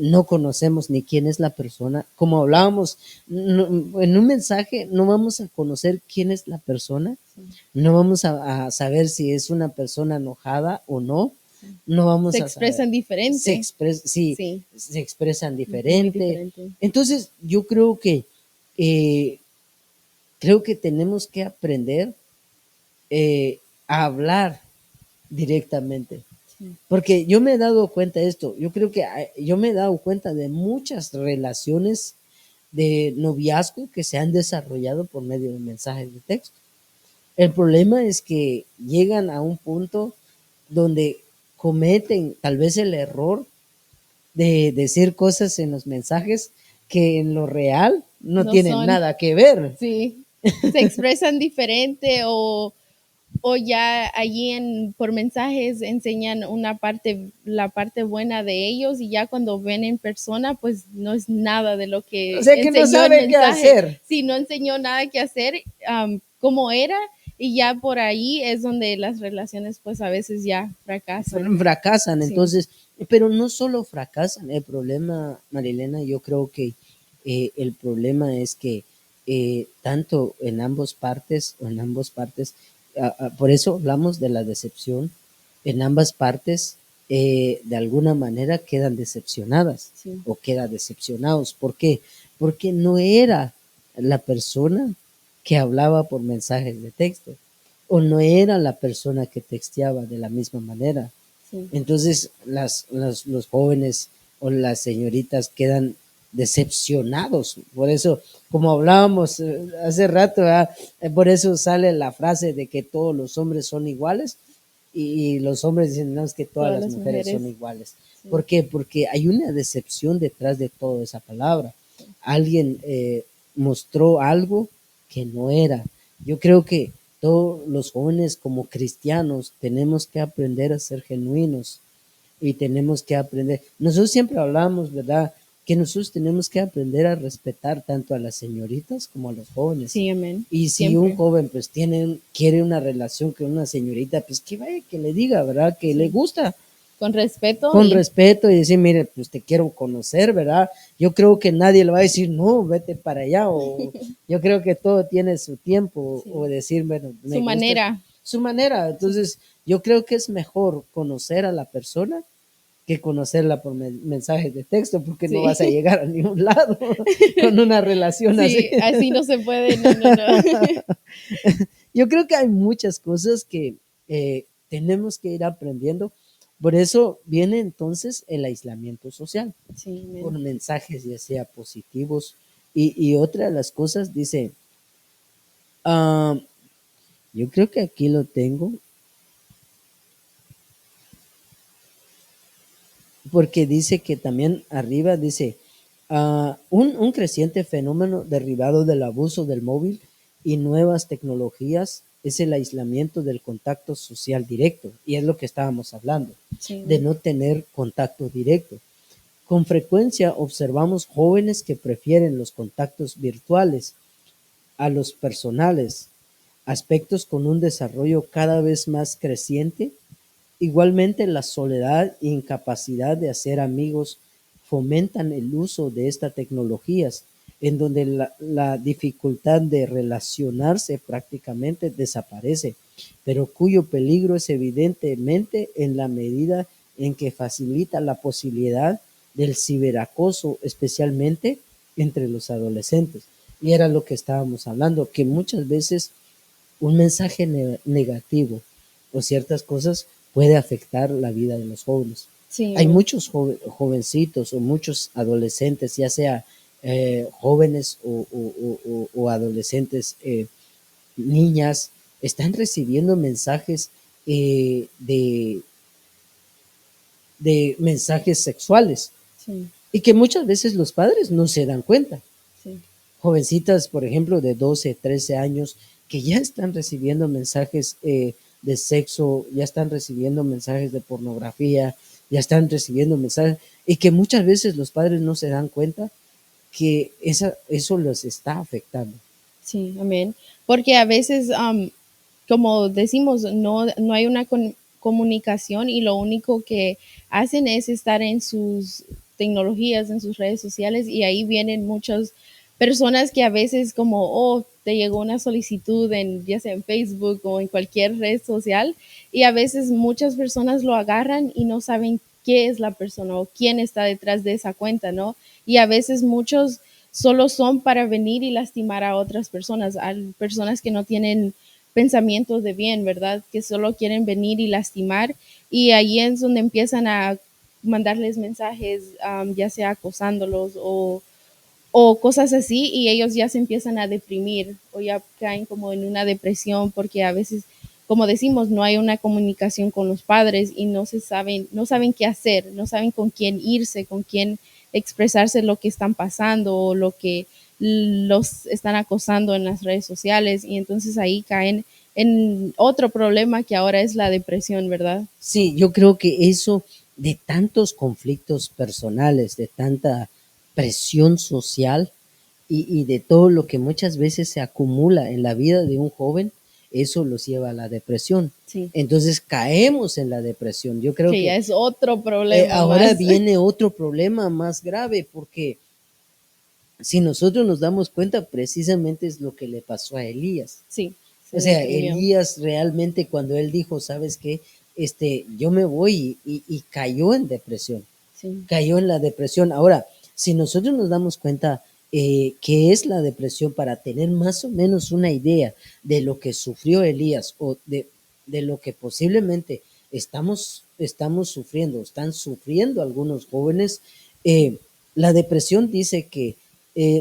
no conocemos ni quién es la persona. Como hablábamos, en un mensaje no vamos a conocer quién es la persona, sí, no vamos a saber si es una persona enojada o no, sí. no Se vamos a saber, expresan diferente. sí, Sí, se expresan muy diferente. diferente. Entonces, yo creo que tenemos que aprender a hablar directamente. Sí, Porque yo me he dado cuenta de esto, yo creo que yo me he dado cuenta de muchas relaciones de noviazgo que se han desarrollado por medio de mensajes de texto. El problema es que llegan a un punto donde cometen tal vez el error de decir cosas en los mensajes que en lo real no no tienen son, nada que ver. sí, se expresan diferente o ya allí por mensajes enseñan una parte, la parte buena de ellos y ya cuando ven en persona, pues no es nada de lo O que sea que no enseñó en sabe qué mensaje. hacer. Si no enseñó nada que hacer, cómo era, y ya por ahí es donde las relaciones pues a veces ya fracasan. Fracasan. Sí, Entonces, pero no solo fracasan, el problema, Marilena, yo creo que el problema es que tanto en ambas partes, por eso hablamos de la decepción, en ambas partes de alguna manera quedan decepcionadas sí, o quedan decepcionados. ¿Por qué? Porque no era la persona que hablaba por mensajes de texto o no era la persona que texteaba de la misma manera. sí. Entonces los jóvenes o las señoritas quedan decepcionados. Por eso, como hablábamos hace rato, por eso sale la frase de que todos los hombres son iguales y los hombres dicen, no, es que todas Todas las las mujeres mujeres. son iguales. Sí, ¿Por qué? Porque hay una decepción detrás de toda esa palabra. Alguien mostró algo que no era. Yo creo que todos los jóvenes como cristianos tenemos que aprender a ser genuinos y tenemos que aprender. Nosotros siempre hablamos, ¿verdad? que nosotros tenemos que aprender a respetar tanto a las señoritas como a los jóvenes. Sí, amén. Y si un Siempre. joven pues quiere una relación con una señorita, pues que vaya, que le diga, ¿verdad? Que le Sí. gusta, Con respeto con y respeto y decir, mire, pues te quiero conocer, ¿verdad? Yo creo que nadie le va a decir, no, vete para allá, o yo creo que todo tiene su tiempo, o sí, decir, bueno, su me gusta manera. su manera. Sí, Entonces, yo creo que es mejor conocer a la persona que conocerla por mensajes de texto, porque no vas a sí. llegar a ningún lado con una relación así. Sí, así no se puede, no, no, no. Yo creo que hay muchas cosas que tenemos que ir aprendiendo. Por eso viene entonces el aislamiento social, Sí, por amén. mensajes ya sea positivos. Y otra de las cosas dice, ah, yo creo que aquí lo tengo, porque dice que también arriba dice, un creciente fenómeno derivado del abuso del móvil y nuevas tecnologías es el aislamiento del contacto social directo, y es lo que estábamos hablando, Sí, de amén. no tener contacto directo. Con frecuencia observamos jóvenes que prefieren los contactos virtuales a los personales, aspectos con un desarrollo cada vez más creciente. Igualmente, la soledad e incapacidad de hacer amigos fomentan el uso de estas tecnologías, en donde la dificultad de relacionarse prácticamente desaparece, pero cuyo peligro es evidentemente en la medida en que facilita la posibilidad del ciberacoso, especialmente entre los adolescentes. Y era lo que estábamos hablando, que muchas veces un mensaje negativo o ciertas cosas puede afectar la vida de los jóvenes. Sí, Hay amén. muchos jovencitos o muchos adolescentes, ya sea jóvenes o adolescentes, niñas, están recibiendo mensajes de mensajes sexuales, Sí, y que muchas veces los padres no se dan cuenta. sí. Jovencitas, por ejemplo, de 12, 13 años, que ya están recibiendo mensajes de sexo, ya están recibiendo mensajes de pornografía, ya están recibiendo mensajes, y que muchas veces los padres no se dan cuenta que eso los está afectando. Sí, amén. Porque a veces, como decimos, no hay una comunicación y lo único que hacen es estar en sus tecnologías, en sus redes sociales y ahí vienen muchas personas que a veces como, oh, te llegó una solicitud en, ya sea en Facebook o en cualquier red social y a veces muchas personas lo agarran y no saben qué es la persona o quién está detrás de esa cuenta, ¿no? Y a veces muchos solo son para venir y lastimar a otras personas, a personas que no tienen pensamientos de bien, ¿verdad? Que solo quieren venir y lastimar y ahí es donde empiezan a mandarles mensajes, ya sea acosándolos o cosas así y ellos ya se empiezan a deprimir o ya caen como en una depresión porque a veces, como decimos, no hay una comunicación con los padres y no saben qué hacer, no saben con quién irse, con quién expresarse lo que están pasando o lo que los están acosando en las redes sociales y entonces ahí caen en otro problema que ahora es la depresión, ¿verdad? Sí, yo creo que eso de tantos conflictos personales, de tanta presión social y de todo lo que muchas veces se acumula en la vida de un joven, eso los lleva a la depresión. Sí, Entonces caemos en la depresión. Yo creo que ya que es otro problema ahora más. viene otro problema más grave, porque si nosotros nos damos cuenta, precisamente es lo que le pasó a Elías. Sí, se O sea, deprimió. Elías realmente cuando él dijo, ¿sabes qué? Yo me voy, y cayó en depresión, Sí, cayó en la depresión. Ahora, si nosotros nos damos cuenta qué es la depresión, para tener más o menos una idea de lo que sufrió Elías, o de lo que posiblemente estamos sufriendo, están sufriendo algunos jóvenes, la depresión dice que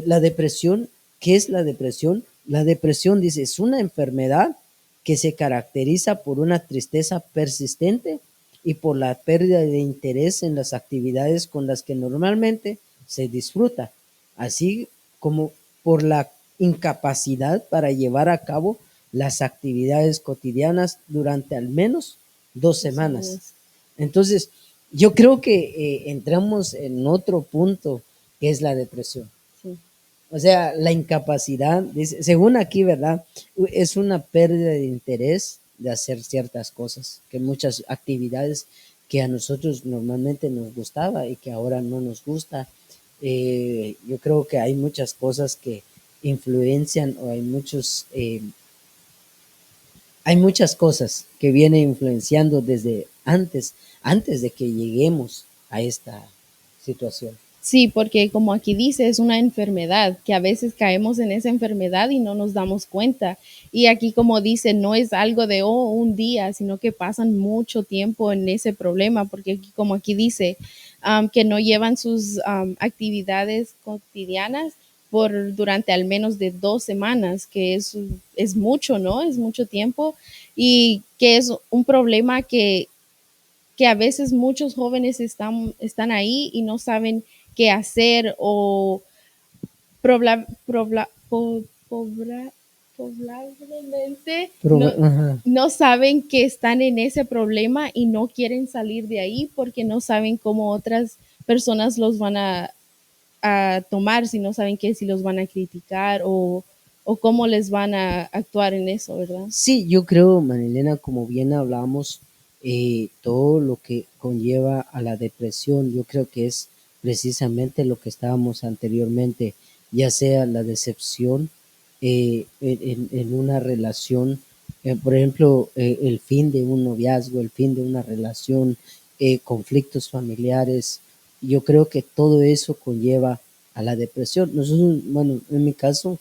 la depresión, ¿qué es la depresión? La depresión, dice, es una enfermedad que se caracteriza por una tristeza persistente y por la pérdida de interés en las actividades con las que normalmente se disfruta, así como por la incapacidad para llevar a cabo las actividades cotidianas durante al menos 2 semanas. semanas. Entonces, yo creo que entramos en otro punto que es la depresión. Sí. O sea, la incapacidad, dice, según aquí, ¿verdad? Es una pérdida de interés de hacer ciertas cosas, que muchas actividades que a nosotros normalmente nos gustaba y que ahora no nos gusta. Yo creo que hay muchas cosas que influencian o hay muchas cosas que vienen influenciando desde antes de que lleguemos a esta situación. Sí, porque como aquí dice, es una enfermedad, que a veces caemos en esa enfermedad y no nos damos cuenta. Y aquí como dice, no es algo de un día, sino que pasan mucho tiempo en ese problema, porque aquí, como aquí dice, que no llevan sus actividades cotidianas por durante al menos de 2 semanas, que es mucho, ¿no? Es mucho tiempo y que es un problema que a veces muchos jóvenes están ahí y no saben qué hacer o probla, probla, po, pobra, probablemente Ajá. no saben que están en ese problema y no quieren salir de ahí porque no saben cómo otras personas los van a tomar, si no saben que si los van a criticar o cómo les van a actuar en eso, ¿verdad? Sí, yo creo, Marilena, como bien hablamos, todo lo que conlleva a la depresión, yo creo que es precisamente lo que estábamos anteriormente, ya sea la decepción en una relación, por ejemplo, el fin de un noviazgo, el fin de una relación, conflictos familiares, yo creo que todo eso conlleva a la depresión. Nosotros, bueno, en mi caso,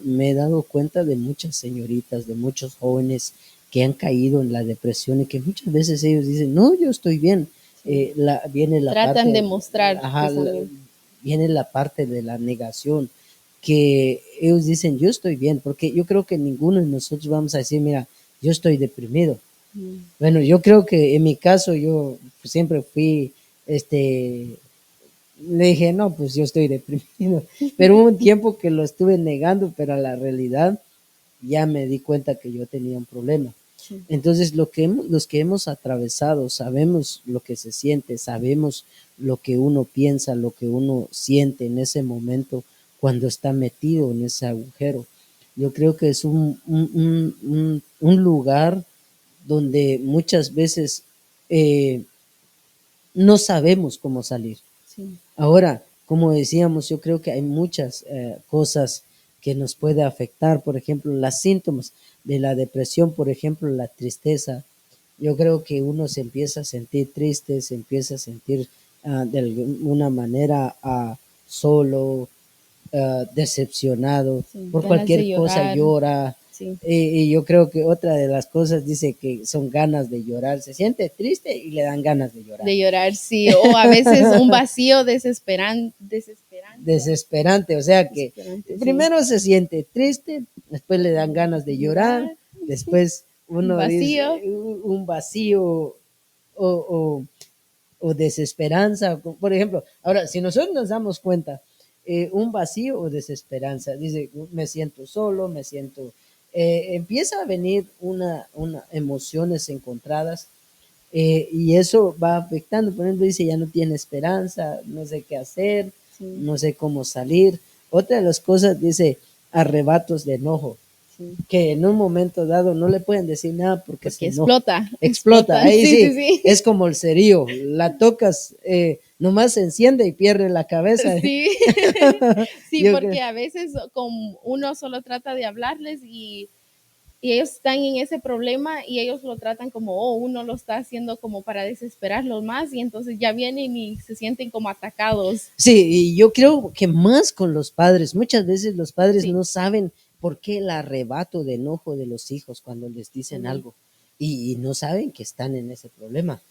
me he dado cuenta de muchas señoritas, de muchos jóvenes que han caído en la depresión y que muchas veces ellos dicen, no, yo estoy bien. Sí. Viene la Tratan de parte, mostrar que ajá, están bien. viene la parte de la negación, que ellos dicen, yo estoy bien, porque yo creo que ninguno de nosotros vamos a decir, mira, yo estoy deprimido. Mm. Bueno, yo creo que en mi caso yo siempre fui, este, le dije, no, pues yo estoy deprimido, pero hubo un tiempo que lo estuve negando, pero a la realidad ya me di cuenta que yo tenía un problema. Sí. Entonces, los que hemos atravesado, sabemos lo que se siente, sabemos lo que uno piensa, lo que uno siente en ese momento cuando está metido en ese agujero. Yo creo que es un lugar donde muchas veces no sabemos cómo salir. Sí. Ahora, como decíamos, yo creo que hay muchas cosas que nos puede afectar, por ejemplo, los síntomas de la depresión, por ejemplo, la tristeza. Yo creo que uno se empieza a sentir triste, se empieza a sentir de alguna manera solo, decepcionado, Sí, por ganas de cualquier cosa llorar, llora. sí, Y yo creo que otra de las cosas dice que son ganas de llorar, se siente triste y le dan ganas de llorar. de llorar, sí, o a veces un vacío desesperante, Desesperante, o sea que desesperante, sí, primero se siente triste, después le dan ganas de llorar, llorar, después uno dice vacío, un vacío o, o desesperanza, por ejemplo. Ahora, si nosotros nos damos cuenta, un vacío o desesperanza, dice, me siento solo, me siento, empieza a venir una emociones encontradas, y eso va afectando. Por ejemplo, dice, ya no tiene esperanza, no sé qué hacer, sí, no sé cómo salir. Otra de las cosas dice arrebatos de enojo, sí, que en un momento dado no le pueden decir nada porque se porque enoja. explota, Explota, explota, ahí sí, sí, sí, sí, es como el cerillo, la tocas, nomás se enciende y pierde la cabeza. sí, sí, Yo creo, porque a veces como uno solo trata de hablarles y ellos están en ese problema y ellos lo tratan como, oh, uno lo está haciendo como para desesperarlos más y entonces ya vienen y se sienten como atacados. sí, y yo creo que más con los padres, muchas veces los padres Sí, no saben por qué el arrebato de enojo de los hijos cuando les dicen también. algo y no saben que están en ese problema.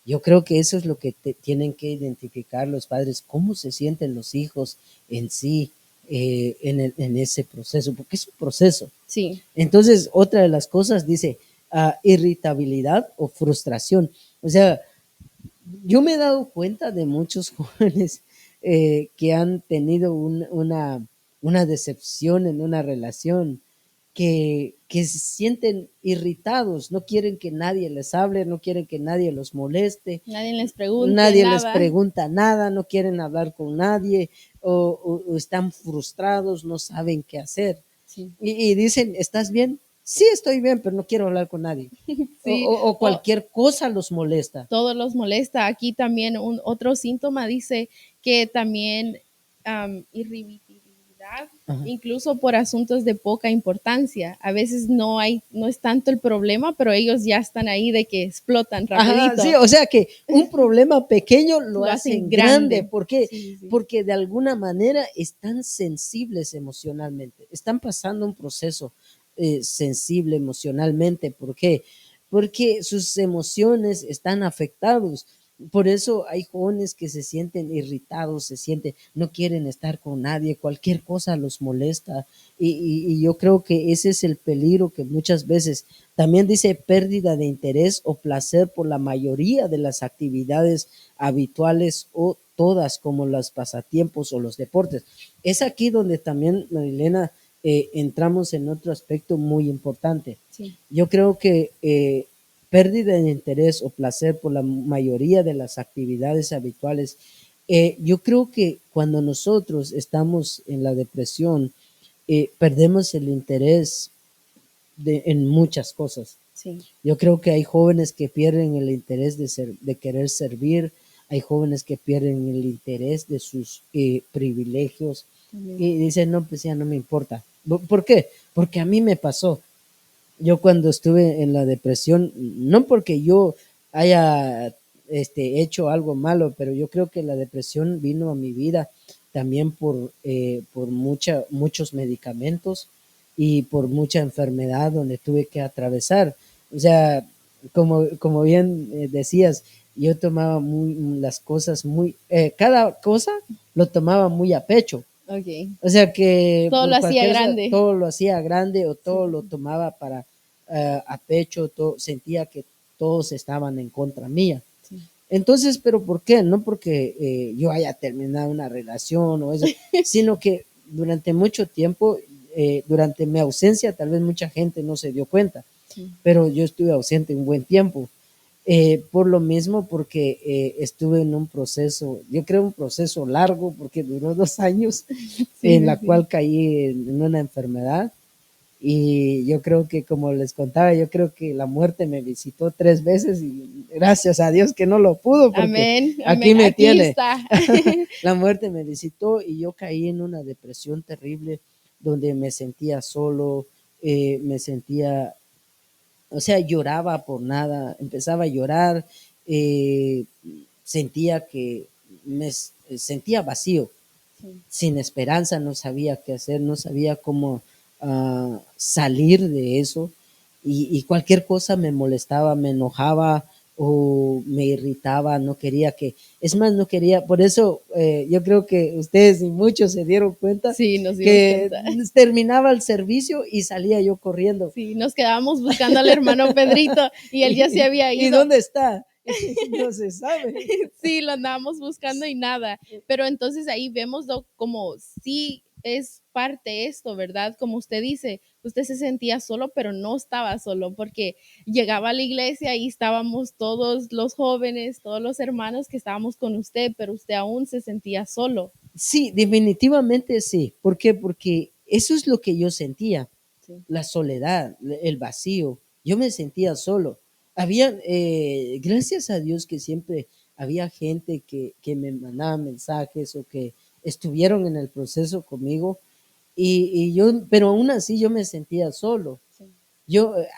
Yo creo que eso es lo que tienen que identificar los padres, cómo se sienten los hijos en sí, en ese proceso, porque es un proceso. Sí, Entonces, otra de las cosas dice irritabilidad o frustración. O sea, yo me he dado cuenta de muchos jóvenes que han tenido una decepción en una relación, que se sienten irritados, no quieren que nadie les hable, no quieren que nadie los moleste, Nadie les pregunte nadie les nada. pregunta nada, no quieren hablar con nadie o están frustrados, no saben qué hacer. Sí. Y dicen, ¿estás bien? Sí, estoy bien, pero no quiero hablar con nadie. Sí. O cualquier cosa los molesta. Todo los molesta. Aquí también otro síntoma dice que también irritabilidad, Ajá. incluso por asuntos de poca importancia. A veces no es tanto el problema, pero ellos ya están ahí de que explotan Ajá, sí, rapidito. o sea que un problema pequeño lo Lo hacen hacen grande. grande. ¿Por qué? Sí, sí. Porque de alguna manera están sensibles emocionalmente, están pasando un proceso sensible emocionalmente. ¿Por qué? Porque sus emociones están afectados. Por eso hay jóvenes que se sienten irritados, no quieren estar con nadie, cualquier cosa los molesta. Y yo creo que ese es el peligro que muchas veces también dice pérdida de interés o placer por la mayoría de las actividades habituales o todas como los pasatiempos o los deportes. Es aquí donde también, Marilena, entramos en otro aspecto muy importante. Sí. Yo creo que pérdida de interés o placer por la mayoría de las actividades habituales, yo creo que cuando nosotros estamos en la depresión, perdemos el interés en muchas cosas. Sí. Yo creo que hay jóvenes que pierden el interés de querer servir, hay jóvenes que pierden el interés de sus privilegios y dicen, no, pues ya no me importa. ¿Por qué? Porque a mí me pasó. Yo cuando estuve en la depresión, no porque yo haya hecho algo malo, pero yo creo que la depresión vino a mi vida también por muchos medicamentos y por mucha enfermedad donde tuve que atravesar. O sea, como bien decías, yo tomaba las cosas cada cosa lo tomaba muy a pecho. Okay. O sea que Todo lo por hacía cualquier cosa, grande. todo lo hacía grande o todo Sí. lo tomaba para a pecho, sentía que todos estaban en contra mía. Sí. Entonces, ¿pero por qué? No porque yo haya terminado una relación o eso, sino que durante mucho tiempo, durante mi ausencia, tal vez mucha gente no se dio cuenta, Sí. pero yo estuve ausente un buen tiempo. Por lo mismo, porque estuve en un proceso, yo creo un proceso largo, porque duró 2 años, Sí, en sí, la sí. cual caí en una enfermedad. Y yo creo que, como les contaba, yo creo que la muerte me visitó 3 veces y gracias a Dios que no lo pudo, porque Amén, aquí amén. me Aquí tiene. está. La muerte me visitó y yo caí en una depresión terrible donde me sentía solo, me sentía, o sea, lloraba por nada, empezaba a llorar, eh, sentía que sentía vacío, Sí. sin esperanza, no sabía qué hacer, no sabía cómo salir de eso y cualquier cosa me molestaba, me enojaba o me irritaba, no quería es más, no quería, por eso yo creo que ustedes y muchos se dieron cuenta Sí, nos dimos que cuenta. terminaba el servicio y salía yo corriendo. Sí, nos quedábamos buscando al hermano Pedrito y él ya se había ¿Y ido. dónde está? No se sabe. Sí, lo andábamos buscando y nada. Pero entonces ahí vemos como sí es parte esto, ¿verdad? Como usted dice, usted se sentía solo, pero no estaba solo porque llegaba a la iglesia y estábamos todos los jóvenes, todos los hermanos que estábamos con usted, pero usted aún se sentía solo. Sí, definitivamente sí. ¿Por qué? Porque eso es lo que yo sentía, Sí. la soledad, el vacío. Yo me sentía solo. Había, gracias a Dios que siempre había gente que me mandaba mensajes o que estuvieron en el proceso conmigo y yo, pero aún así yo me sentía solo. Sí.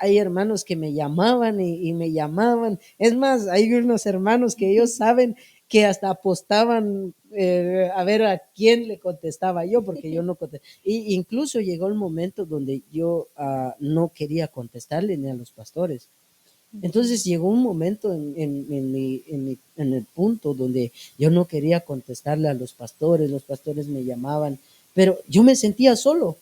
Hay hermanos que me llamaban y me llamaban. Es más, hay unos hermanos que ellos saben que hasta apostaban a ver a quién le contestaba yo, porque yo no contestaba. Y incluso llegó el momento donde yo no quería contestarle ni a los pastores. Entonces llegó un momento en el punto donde yo no quería contestarle a los pastores me llamaban, pero yo me sentía solo.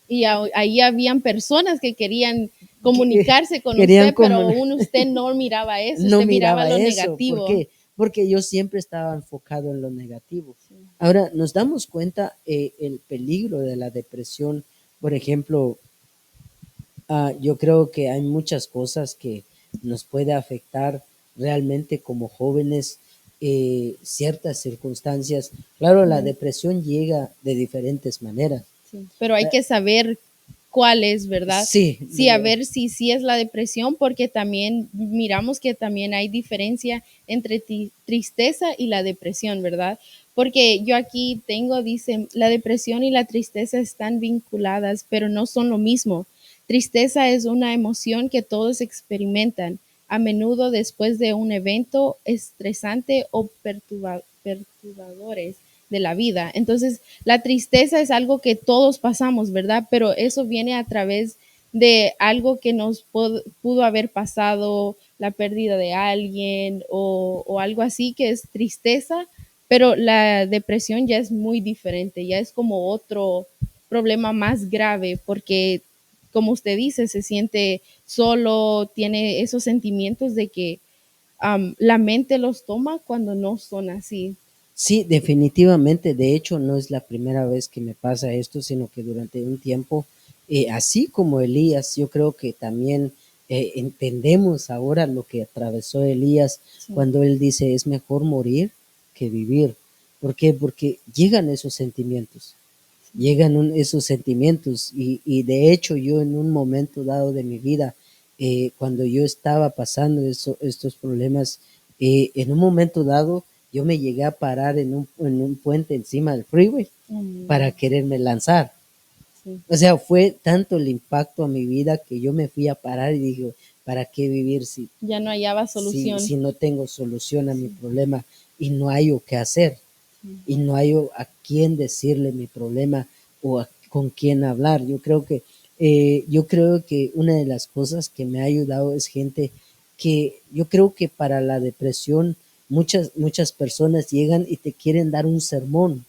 Y ahí habían personas que querían Que comunicarse con querían usted, pero como aún usted no miraba eso, no usted miraba miraba lo eso. ¿Por negativo. qué? Porque yo siempre estaba enfocado en lo negativo. Sí. Ahora, nos damos cuenta el peligro de la depresión, por ejemplo, Yo creo que hay muchas cosas que nos puede afectar realmente como jóvenes, ciertas circunstancias. Claro, la Ujú. depresión llega de diferentes maneras. Sí, pero hay Eh, que saber cuál es, ¿verdad? Sí, Sí, a ver si es la depresión, porque también miramos que también hay diferencia entre tristeza y la depresión, ¿verdad? Porque yo aquí tengo, dice, la depresión y la tristeza están vinculadas, pero no son lo mismo. Tristeza es una emoción que todos experimentan, a menudo después de un evento estresante o perturbadores de la vida. Entonces, la tristeza es algo que todos pasamos, ¿verdad? Pero eso viene a través de algo que nos pudo haber pasado, la pérdida de alguien o algo así que es tristeza, pero la depresión ya es muy diferente, ya es como otro problema más grave porque, como usted dice, se siente solo, tiene esos sentimientos de que la mente los toma cuando no son así. sí, definitivamente. De hecho, no es la primera vez que me pasa esto, sino que durante un tiempo, así como Elías, yo creo que también entendemos ahora lo que atravesó Elías Sí. cuando él dice es mejor morir que vivir. ¿Por qué? Porque llegan esos sentimientos, esos sentimientos y de hecho yo en un momento dado de mi vida, cuando yo estaba pasando estos problemas, en un momento dado yo me llegué a parar en un puente encima del freeway para Mm, quererme lanzar. sí. O sea, fue tanto el impacto a mi vida que yo me fui a parar y dije, ¿para qué vivir Ya no hallaba si solución. no tengo solución a mi Sí, problema y no hay o qué hacer? sí. Y no hay a quién decirle mi problema o con quién hablar. Yo creo que una de las cosas que me ha ayudado es gente que yo creo que para la depresión muchas personas llegan y te quieren dar un sermón.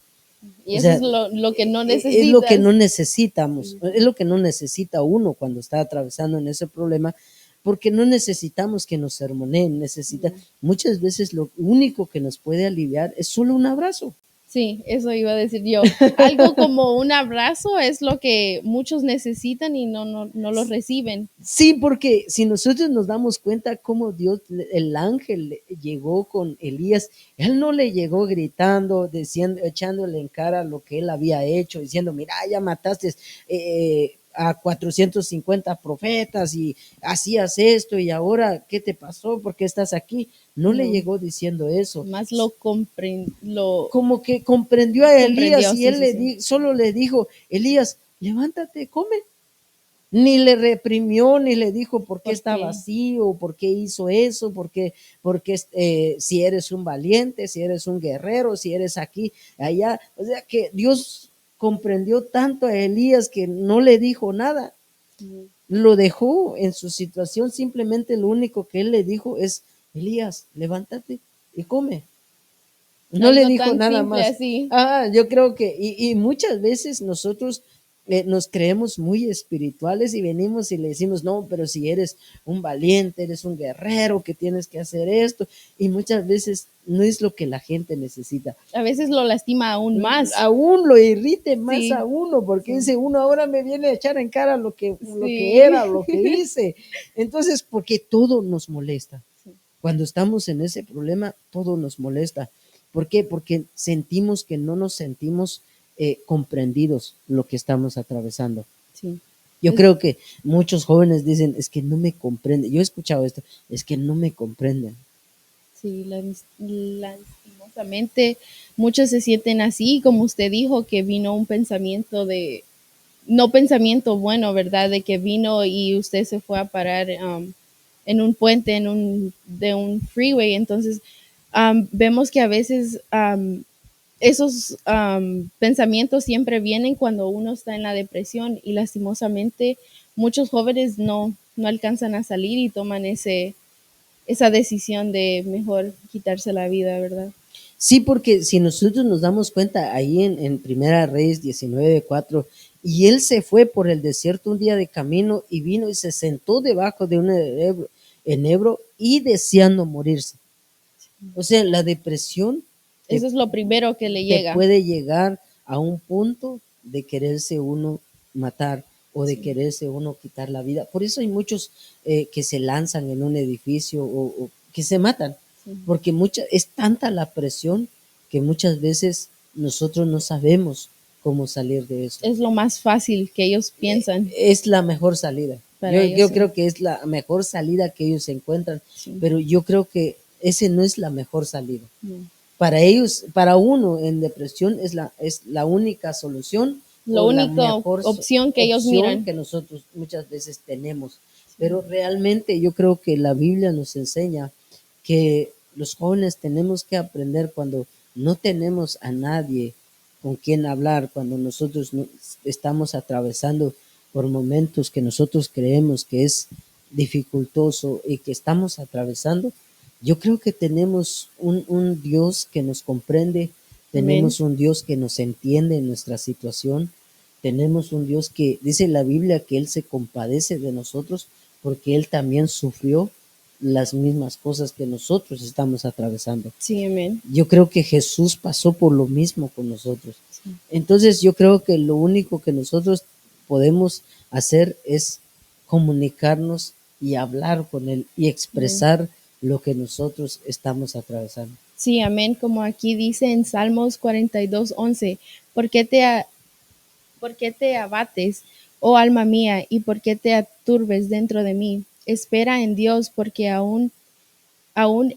Y O eso sea, es lo que no es lo que necesitas. no necesitamos, Sí, es lo que no necesita uno cuando está atravesando en ese problema, porque no necesitamos que nos sermoneen, sí. muchas veces lo único que nos puede aliviar es solo un abrazo. Sí, eso iba a decir yo. Algo como un abrazo es lo que muchos necesitan y no lo reciben. Sí, porque si nosotros nos damos cuenta cómo Dios, el ángel llegó con Elías, él no le llegó gritando, diciendo, echándole en cara lo que él había hecho, diciendo, mira, ya mataste a 450 profetas y hacías esto y ahora, ¿qué te pasó? ¿Por qué estás aquí? No le No, llegó diciendo eso, más lo como que comprendió a Elías comprendió, y sí, él sí, sí. solo le dijo, Elías, levántate, come. Ni le reprimió, ni le dijo por qué estaba Porque así o por qué hizo eso, porque si eres un valiente, si eres un guerrero, si eres aquí, allá. O sea que Dios comprendió tanto a Elías que no le dijo nada, lo dejó en su situación, simplemente lo único que él le dijo es, Elías, levántate y come. No le algo dijo tan nada simple más. así. Yo creo que, y muchas veces nosotros nos creemos muy espirituales y venimos y le decimos, no, pero si eres un valiente, eres un guerrero, que tienes que hacer esto, y muchas veces no es lo que la gente necesita. A veces lo lastima aún más. Aún lo irrite más a Sí, uno, porque sí, dice uno ahora me viene a echar en cara lo que sí. era, lo que hice. Entonces, porque todo nos molesta. Sí, Cuando estamos en ese problema, todo nos molesta. ¿Por qué? Porque sentimos que no nos sentimos comprendidos lo que estamos atravesando. sí. Yo creo que muchos jóvenes dicen, es que no me comprenden. Yo he escuchado esto, es que no me comprenden. Sí, lastimosamente muchos se sienten así, como usted dijo, que vino un pensamiento de, no pensamiento bueno, ¿verdad? De que vino y usted se fue a parar en un puente, de un freeway. Entonces, vemos que a veces esos pensamientos siempre vienen cuando uno está en la depresión y lastimosamente muchos jóvenes no alcanzan a salir y toman esa decisión de mejor quitarse la vida, ¿verdad? Sí, porque si nosotros nos damos cuenta ahí en Primera Reyes 19:4, y él se fue por el desierto un día de camino y vino y se sentó debajo de un enebro y deseando morirse. O sea, la depresión te, Eso es lo primero que le te llega. puede llegar a un punto de quererse uno matar. o de Sí. quererse uno quitar la vida. Por eso hay muchos que se lanzan en un edificio o que se matan, Sí. porque es tanta la presión que muchas veces nosotros no sabemos cómo salir de eso. Es lo más fácil que ellos piensan Es la mejor salida. para ellos, Yo sí. creo que es la mejor salida que ellos encuentran, Sí. pero yo creo que ese no es la mejor salida. No. Para ellos, para uno en depresión es la única solución La o la única mejor opción que ellos opción miran. que nosotros muchas veces tenemos. Sí. Pero realmente yo creo que la Biblia nos enseña que los jóvenes tenemos que aprender cuando no tenemos a nadie con quien hablar, cuando nosotros estamos atravesando por momentos que nosotros creemos que es dificultoso y que estamos atravesando. Yo creo que tenemos un Dios que nos comprende, Amén. tenemos un Dios que nos entiende en nuestra situación, tenemos un Dios que dice la Biblia que Él se compadece de nosotros porque Él también sufrió las mismas cosas que nosotros estamos atravesando. Sí, amén. Yo creo que Jesús pasó por lo mismo con nosotros. Sí. Entonces yo creo que lo único que nosotros podemos hacer es comunicarnos y hablar con Él y Amén. expresar lo que nosotros estamos atravesando. Sí, amén. Como aquí dice en Salmos 42:11, ¿por qué por qué te abates, oh alma mía, y por qué te aturbes dentro de mí? Espera en Dios, porque aún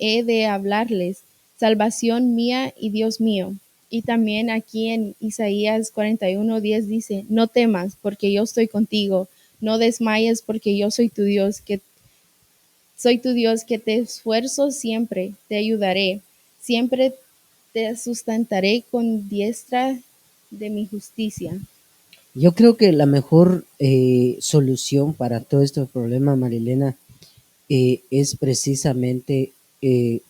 he de hablarles, salvación mía y Dios mío. Y también aquí en Isaías 41:10 dice, no temas, porque yo estoy contigo, no desmayes, porque yo soy tu Dios, que te esfuerzo siempre, te ayudaré, siempre te sustentaré con diestra de mi justicia. Yo creo que la mejor solución para todo este problema, Marilena, es precisamente eh,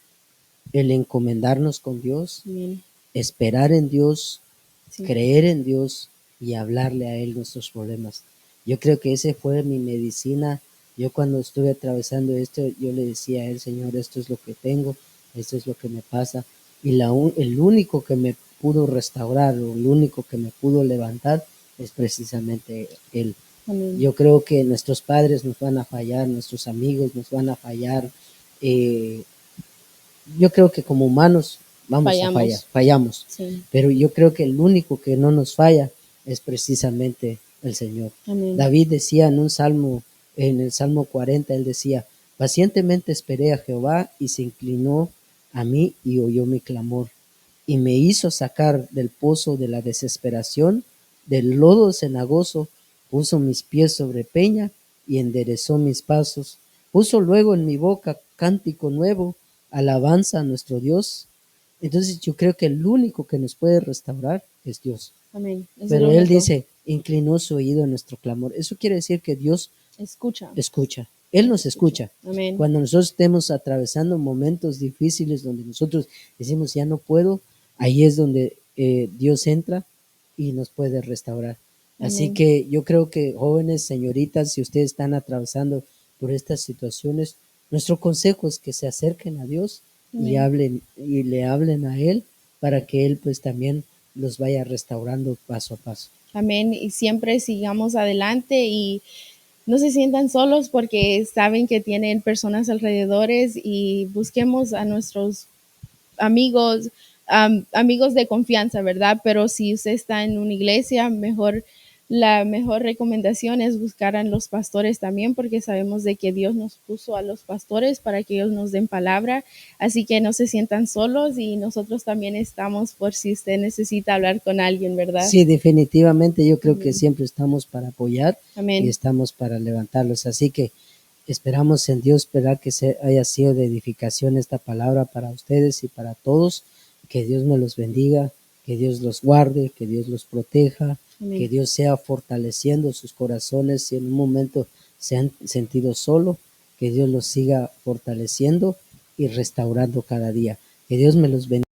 el encomendarnos con Dios, Amén. esperar en Dios, Sí. creer en Dios y hablarle a Él nuestros problemas. Yo creo que ese fue mi medicina. Yo cuando estuve atravesando esto, yo le decía a Él, Señor, esto es lo que tengo, esto es lo que me pasa. Y el único que me pudo restaurar, o el único que me pudo levantar, es precisamente Él. Amén. Yo creo que nuestros padres nos van a fallar, nuestros amigos nos van a fallar. eh, yo creo que como humanos vamos a fallar, Fallamos. fallamos, Sí. pero yo creo que el único que no nos falla es precisamente el Señor. Amén. David decía en un salmo, en el Salmo 40, él decía, pacientemente esperé a Jehová y se inclinó a mí y oyó mi clamor y me hizo sacar del pozo de la desesperación, del lodo cenagoso, puso mis pies sobre peña y enderezó mis pasos, puso luego en mi boca cántico nuevo, alabanza a nuestro Dios. Entonces yo creo que el único que nos puede restaurar es Dios. Amén. Es el Pero Él único. dice, inclinó su oído a nuestro clamor. Eso quiere decir que Dios Escucha. escucha. Él nos Escucha. escucha. Amén. Cuando nosotros estemos atravesando momentos difíciles donde nosotros decimos, ya no puedo, ahí es donde Dios entra y nos puede restaurar. Así Amén. que yo creo que jóvenes, señoritas, si ustedes están atravesando por estas situaciones, nuestro consejo es que se acerquen a Dios y Amén. le hablen a Él para que Él pues también los vaya restaurando paso a paso. Amén. Y siempre sigamos adelante y no se sientan solos porque saben que tienen personas alrededores y busquemos a nuestros amigos, amigos de confianza, ¿verdad? Pero si usted está en una iglesia, la mejor recomendación es buscar a los pastores también, porque sabemos de que Dios nos puso a los pastores para que ellos nos den palabra, así que no se sientan solos y nosotros también estamos por si usted necesita hablar con alguien, ¿verdad? Sí, definitivamente yo creo que Amén. siempre estamos para apoyar y Amén. estamos para levantarlos. Así que esperamos en Dios, esperar que haya sido de edificación esta palabra para ustedes y para todos. Que Dios me los bendiga, que Dios los guarde, que Dios los proteja, que Amén. Dios sea fortaleciendo sus corazones si en un momento se han sentido solo, que Dios los siga fortaleciendo y restaurando cada día. Que Dios me los bendiga.